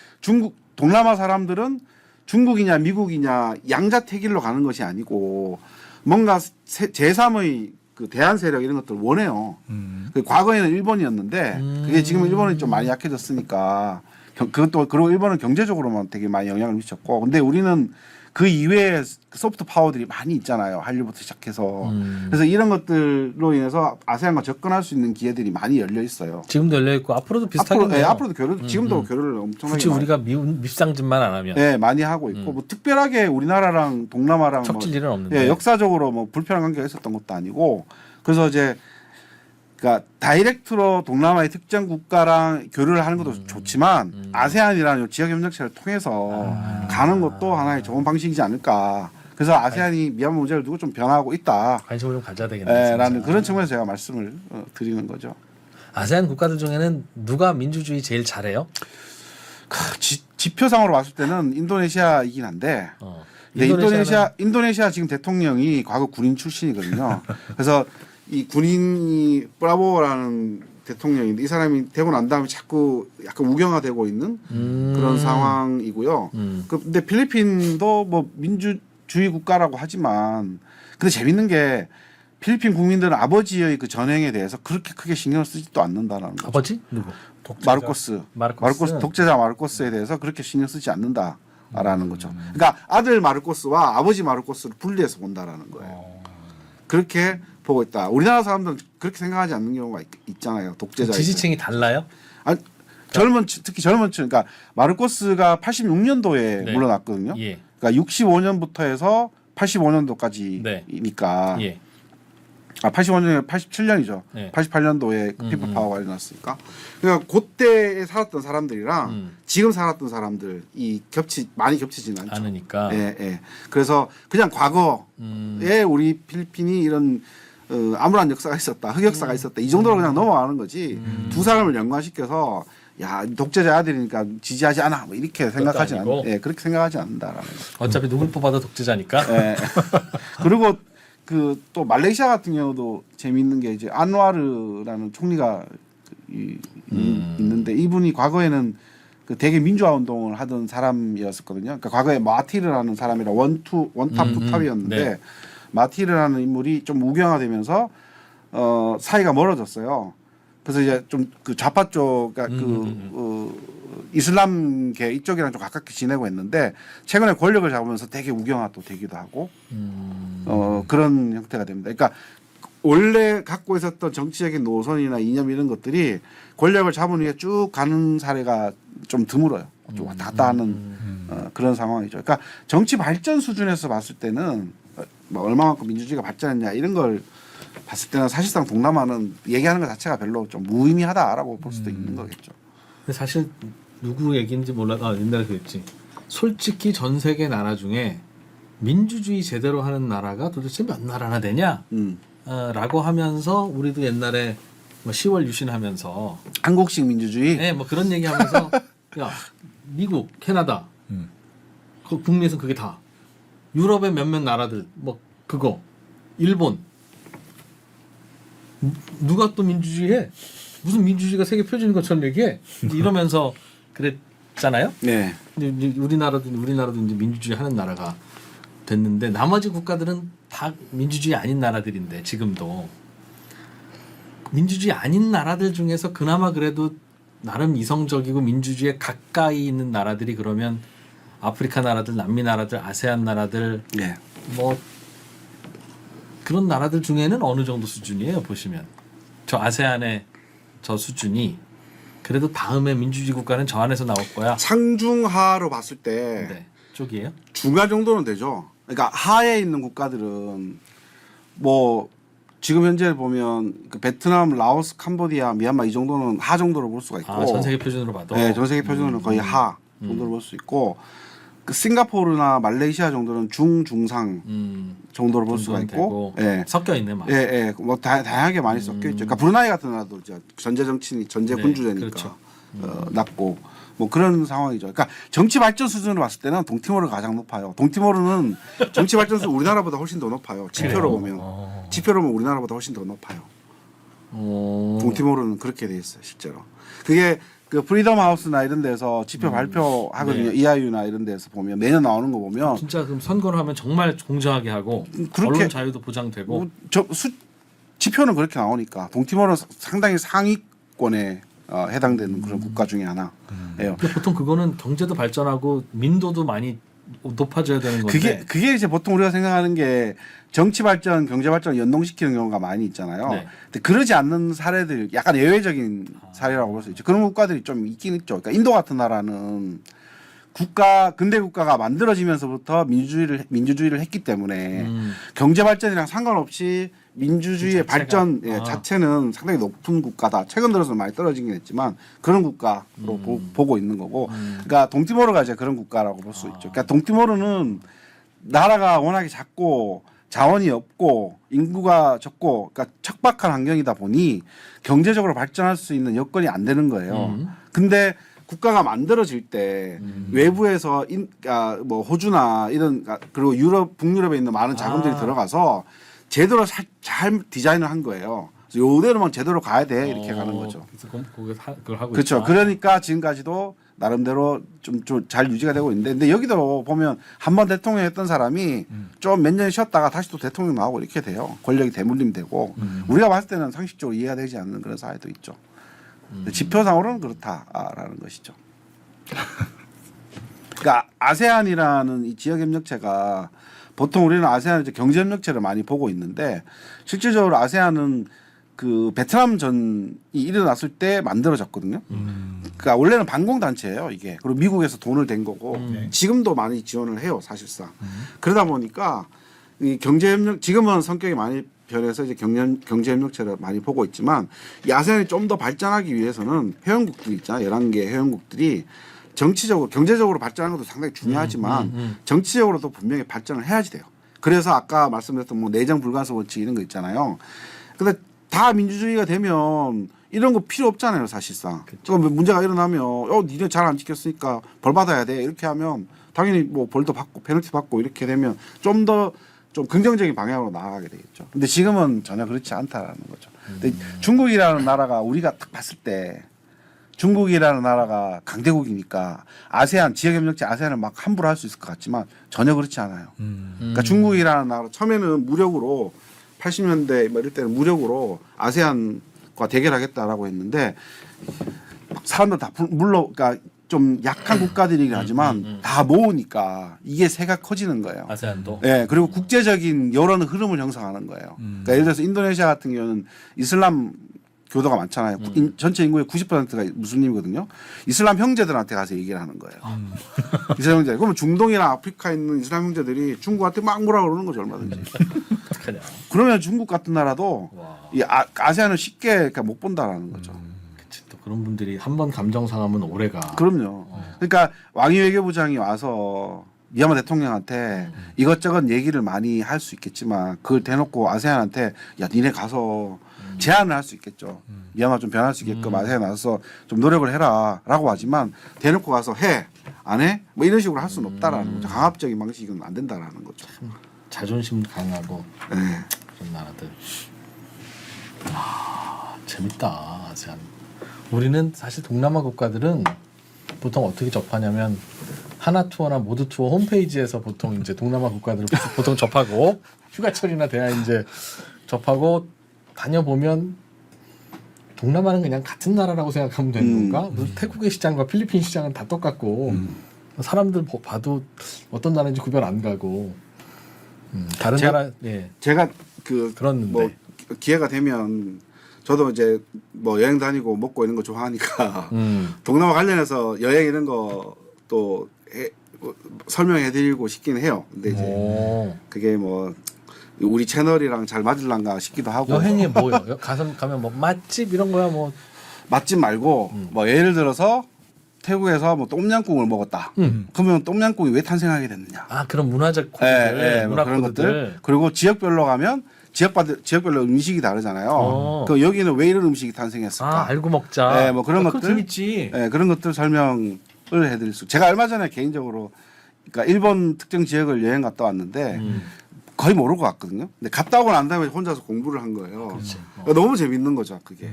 동남아 사람들은 중국이냐 미국이냐 양자택일로 가는 것이 아니고 뭔가 제3의 그 대한 세력 이런 것들을 원해요. 과거에는 일본이었는데 그게 지금 일본이 좀 많이 약해졌으니까 그것도 그리고 일본은 경제적으로만 되게 많이 영향을 미쳤고 근데 우리는 그 이외에 소프트 파워들이 많이 있잖아요. 한류부터 시작해서. 그래서 이런 것들로 인해서 아세안과 접근할 수 있는 기회들이 많이 열려 있어요.
지금도 열려 있고 앞으로도 비슷하겠네요.
앞으로도 지금도 교류를 엄청나게
굳이 우리가 밉상짓만 안 하면
네, 많이 하고 있고 뭐 특별하게 우리나라랑 동남아랑
척질 일은 없는데
역사적으로 뭐 불편한 관계가 있었던 것도 아니고 그래서 이제 그러니까 다이렉트로 동남아의 특정 국가랑 교류를 하는 것도 좋지만 아세안이라는 지역 협력체를 통해서 가는 것도 하나의 좋은 방식이지 않을까. 그래서 아세안이 미얀마 문제를 두고 좀 변화하고 있다.
관심을 좀 가져야 되겠네요.
라는 그런 측면에서 제가 말씀을 드리는 거죠.
아세안 국가들 중에는 누가 민주주의 제일 잘해요?
지표상으로 봤을 때는 인도네시아이긴 한데 근데 인도네시아 지금 대통령이 과거 군인 출신이거든요. 그래서 이 군인이 브라보라는 대통령인데 이 사람이 되고 난 다음에 자꾸 약간 우경화되고 있는 그런 상황이고요. 근데 필리핀도 뭐 민주주의 국가라고 하지만 근데 재밌는 게 필리핀 국민들은 아버지의 그 전행에 대해서 그렇게 크게 신경을 쓰지도 않는다라는 거죠.
아버지 누구?
마르코스 독재자 마르코스에 대해서 그렇게 신경 쓰지 않는다라는 거죠. 그러니까 아들 마르코스와 아버지 마르코스를 분리해서 본다라는 거예요. 그렇게 보고 있다. 우리나라 사람들은 그렇게 생각하지 않는 경우가 있잖아요. 독재자
지지층이 달라요?
아니, 특히 젊은 층. 그러니까 마르코스가 86년도에 물러났거든요.
예.
그러니까 65년부터 해서 85년도까지니까.
네. 예.
85년이 87년이죠.
네.
88년도에 피플 파워가 일어났으니까. 그러니까 그때에 살았던 사람들이랑 지금 살았던 사람들이 많이 겹치지는
않으니까.
예. 그래서 그냥 과거에 우리 필리핀이 이런 암울한 역사가 있었다, 흑역사가 있었다 이 정도로 그냥 넘어가는 거지. 두 사람을 연관시켜서 야 독재자 아들이니까 지지하지 않아 뭐 이렇게 생각하지 않는. 예, 그렇게 생각하지 않는다라는 거죠.
어차피 누굴 뽑아도 독재자니까.
예. 그리고 또 말레이시아 같은 경우도 재미있는 게 이제 안와르라는 총리가 있는데 이분이 과거에는 그 되게 민주화 운동을 하던 사람이었었거든요. 그러니까 과거에 마티르라는 사람이라 원탑 투탑이었는데
네.
마티르라는 인물이 좀 우경화되면서 사이가 멀어졌어요. 그래서 이제 좀 그 좌파 쪽, 그러니까 이슬람계 이쪽이랑 좀 가깝게 지내고 있는데 최근에 권력을 잡으면서 되게 우경화 또 되기도 하고 그런 형태가 됩니다. 그러니까 원래 갖고 있었던 정치적인 노선이나 이념 이런 것들이 권력을 잡은 후에 쭉 가는 사례가 좀 드물어요. 좀 왔다 갔다 하는 그런 상황이죠. 그러니까 정치 발전 수준에서 봤을 때는 뭐 얼마만큼 민주주의가 발전했냐 이런 걸 봤을 때는 사실상 동남아는 얘기하는 것 자체가 별로 좀 무의미하다라고 볼 수도 있는 거겠죠.
근데 사실 누구 얘기인지 몰라. 옛날에 그랬지. 솔직히 전 세계 나라 중에 민주주의 제대로 하는 나라가 도대체 몇 나라나 되냐? 라고 하면서 우리도 옛날에 뭐 10월 유신하면서
한국식 민주주의.
네, 뭐 그런 얘기하면서 야 미국, 캐나다, 그 북미에서 그게 다 유럽의 몇몇 나라들 뭐 그거 일본 누가 또 민주주의해? 무슨 민주주의가 세계 표준인 것처럼 얘기해? 이러면서 그랬잖아요.
네.
근데 우리나라도 이제 민주주의 하는 나라가 됐는데 나머지 국가들은 다 민주주의 아닌 나라들인데 지금도 민주주의 아닌 나라들 중에서 그나마 그래도 나름 이성적이고 민주주의에 가까이 있는 나라들이 그러면 아프리카 나라들, 남미 나라들, 아세안 나라들
네.
뭐 그런 나라들 중에는 어느 정도 수준이에요 보시면 저 아세안의 저 수준이 그래도 다음에 민주주의 국가는 저 안에서 나올 거야.
상중하로 봤을 때
네, 쪽이에요.
중하 정도는 되죠. 그러니까 하에 있는 국가들은 뭐 지금 현재 보면 그 베트남, 라오스, 캄보디아, 미얀마 이 정도는 하 정도로 볼 수가 있고,
전 세계 표준으로 봐도.
네, 전 세계 표준으로는 거의 하 정도로 볼 수 있고, 그 싱가포르나 말레이시아 정도는 중, 중상 정도로 볼 수가 있고, 예,
섞여 있네 막.
예, 예, 뭐 다양하게 많이 섞여 있죠. 그러니까 브루나이 같은 나라도 이제 전제 정치니 전제
네,
군주제니까
그렇죠.
낮고 뭐 그런 상황이죠. 그러니까 정치 발전 수준으로 봤을 때는 동티모르가 가장 높아요. 동티모르는 정치 발전 수준 우리나라보다 훨씬 더 높아요. 지표로 보면 지표로 보면 우리나라보다 훨씬 더 높아요. 동티모르는 그렇게 돼 있어요, 실제로. 그게 그 프리덤 하우스나 이런 데서 지표 발표하거든요.
네.
EIU나 이런 데서 보면 매년 나오는 거 보면
진짜 그럼 선거를 하면 정말 공정하게 하고
그렇게
언론 자유도 보장되고.
뭐 지표는 그렇게 나오니까 동티모르는 상당히 상위권에 해당되는 그런 국가 중에 하나예요.
근데 보통 그거는 경제도 발전하고 민도도 많이 높아져야 되는 건데.
그게 이제 보통 우리가 생각하는 게 정치 발전, 경제 발전 연동시키는 경우가 많이 있잖아요.
네.
근데 그러지 않는 사례들, 약간 예외적인 사례라고 볼 수 있죠. 그런 국가들이 좀 있긴 있죠. 그러니까 인도 같은 나라는 근대 국가가 만들어지면서부터 민주주의를 했기 때문에 경제 발전이랑 상관없이 민주주의의
그 자체가?
발전 자체는 상당히 높은 국가다. 최근 들어서 많이 떨어지긴 했지만 그런 국가로 보고 있는 거고. 그러니까 동티모르가 이제 그런 국가라고 볼 수 있죠. 그러니까 동티모르는 나라가 워낙에 작고 자원이 없고 인구가 적고 그러니까 척박한 환경이다 보니 경제적으로 발전할 수 있는 여건이 안 되는 거예요. 근데 국가가 만들어질 때 외부에서 뭐 호주나 이런 그리고 북유럽에 있는 많은 자금들이 들어가서 제대로 잘 디자인을 한 거예요. 그래서 요대로만 제대로 가야 돼 이렇게 가는 거죠.
그래서 그걸 하고
그렇죠.
있다.
그러니까 지금까지도 나름대로 좀 잘 유지가 되고 있는데, 근데 여기도 보면 한 번 대통령 했던 사람이 좀 몇 년 쉬었다가 다시 또 대통령 나오고 이렇게 돼요. 권력이 대물림되고 우리가 봤을 때는 상식적으로 이해가 되지 않는 그런 사회도 있죠. 지표상으로는 그렇다라는 것이죠. 그러니까 아세안이라는 이 지역협력체가 보통 우리는 아세안 이제 경제협력체를 많이 보고 있는데 실질적으로 아세안은 그 베트남 전이 일어났을 때 만들어졌거든요. 그러니까 원래는 반공단체예요, 이게. 그리고 미국에서 돈을 댄 거고 지금도 많이 지원을 해요, 사실상. 그러다 보니까 이 경제협력 지금은 성격이 많이 변해서 이제 경제협력체를 많이 보고 있지만 이 아세안이 좀 더 발전하기 위해서는 회원국들이 있잖아요. 11개 회원국들이 정치적으로 경제적으로 발전하는 것도 상당히 중요하지만 정치적으로도 분명히 발전을 해야지 돼요. 그래서 아까 말씀드렸던 뭐 내정 불가소 원칙 이런 거 있잖아요. 근데 다 민주주의가 되면 이런 거 필요 없잖아요, 사실상. 그럼 문제가 일어나면 니네 잘 안 지켰으니까 벌 받아야 돼 이렇게 하면 당연히 뭐 벌도 받고 페널티 받고 이렇게 되면 좀 더 좀 긍정적인 방향으로 나아가게 되겠죠. 근데 지금은 전혀 그렇지 않다라는 거죠. 근데 중국이라는 나라가 우리가 딱 봤을 때 중국이라는 나라가 강대국이니까 아세안 지역협력체 아세안을 막 함부로 할 수 있을 것 같지만 전혀 그렇지 않아요. 그러니까 중국이라는 나라 처음에는 무력으로 80년대 뭐 이럴 때는 무력으로 아세안과 대결하겠다라고 했는데 사람들 다 물론 그러니까 좀 약한 국가들이긴 하지만 다 모으니까 이게 새가 커지는 거예요.
아세안도.
네, 그리고 국제적인 여론 흐름을 형성하는 거예요. 그러니까 예를 들어서 인도네시아 같은 경우는 이슬람 교도가 많잖아요. 전체 인구의 90%가 무슬림이거든요. 이슬람 형제들한테 가서 얘기를 하는 거예요. 이슬람 형제. 그러면 중동이나 아프리카에 있는 이슬람 형제들이 중국한테 막 뭐라 그러는 거죠, 얼마든지.
어떡하냐.
그러면 중국 같은 나라도
와.
이 아세안을 쉽게 그러니까 못 본다라는 거죠.
그치, 또 그런 분들이 한 번 감정 상하면 오래가.
그럼요. 그러니까 왕이 외교부장이 와서 미얀마 대통령한테 이것저것 얘기를 많이 할 수 있겠지만 그걸 대놓고 아세안한테 야 니네 가서 제안을 할 수 있겠죠. 미얀마 좀 변할 수 있게끔 아세안 와서 좀 노력을 해라라고 하지만 대놓고 가서 해 안 해? 뭐 이런 식으로 할 수는 없다라는 거죠. 강압적인 방식은 안 된다라는 거죠.
자존심 강하고
네.
그런 나라들. 아 재밌다 아세안. 우리는 사실 동남아 국가들은 보통 어떻게 접하냐면 하나 투어나 모두 투어 홈페이지에서 보통 이제 동남아 국가들을 보통 접하고 휴가철이나 돼야 이제 접하고 다녀보면 동남아는 그냥 같은 나라라고 생각하면 되는 건가? 무슨 태국의 시장과 필리핀 시장은 다 똑같고 사람들 봐도 어떤 나라인지 구별 안 가고 다른 나라 예
제가
그렇는데
뭐 기회가 되면 저도 이제 뭐 여행 다니고 먹고 이런 거 좋아하니까 동남아 관련해서 여행 이런 거 또 설명해드리고 싶긴 해요. 근데 이제
오.
그게 뭐 우리 채널이랑 잘 맞을란가 싶기도 하고.
여행이 뭐요? 가면 뭐 맛집 이런 거야 뭐.
맛집 말고 뭐 예를 들어서 태국에서 뭐 똠양꿍을 먹었다. 그러면 똠양꿍이 왜 탄생하게 됐느냐?
아 그런 문화적 코드들,
뭐
문화
그런
코드들.
것들. 그리고 지역별로 가면 지역별로 음식이 다르잖아요. 그 여기는 왜 이런 음식이 탄생했을까?
아 알고 먹자.
네, 뭐 그런
그거
것들.
재밌지.
네, 그런 것들 설명을 해드릴 수. 제가 얼마 전에 개인적으로 그러니까 일본 특정 지역을 여행 갔다 왔는데 거의 모르고 갔거든요. 근데 갔다 오고 난 다음에 혼자서 공부를 한 거예요. 그러니까 너무 재밌는 거죠, 그게.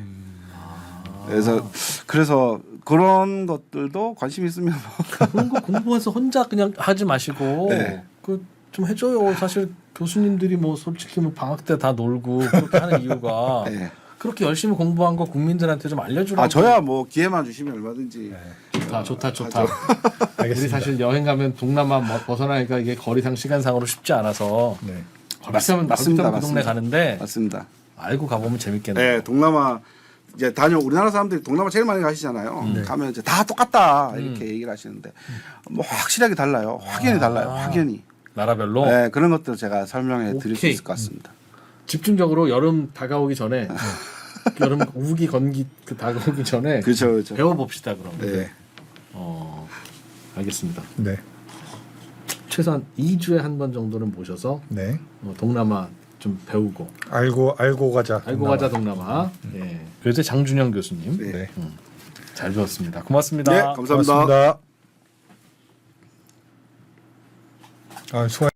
그래서 그런 것들도 관심 있으면
그런 거 공부해서 혼자 그냥 하지 마시고
네.
그 좀 해줘요. 사실 교수님들이 뭐 솔직히 뭐 방학 때 다 놀고 그렇게 하는 이유가
네.
그렇게 열심히 공부한 거 국민들한테 좀 알려주라고.
아 저야 뭐 기회만 주시면 얼마든지.
좋다.
알겠습니다.
우리 사실 여행 가면 동남아 뭐 벗어나니까 이게 거리상 시간상으로 쉽지 않아서
네.
맞습니다.
그 동네 가는데
맞습니다.
알고 가보면 재밌겠네요.
네, 동남아 이제 우리나라 사람들이 동남아 제일 많이 가시잖아요. 가면 이제 다 똑같다 이렇게 얘기를 하시는데 뭐 확실하게 달라요. 확연히 달라요. 확연히.
나라별로
네, 그런 것들 제가 설명해 드릴 수
오케이.
있을 것 같습니다.
집중적으로 여름 다가오기 전에 여름 우기 건기 다가오기 전에
그렇죠.
배워봅시다 그럼.
네.
알겠습니다.
네.
최소한 2주에 한 번 정도는 모셔서
네.
동남아 좀 배우고
알고 가자.
알고 가자 동남아. 예. 그래서 장준영 교수님
네.
네.
잘 배웠습니다. 고맙습니다.
네, 감사합니다.
고맙습니다. 아, 수고.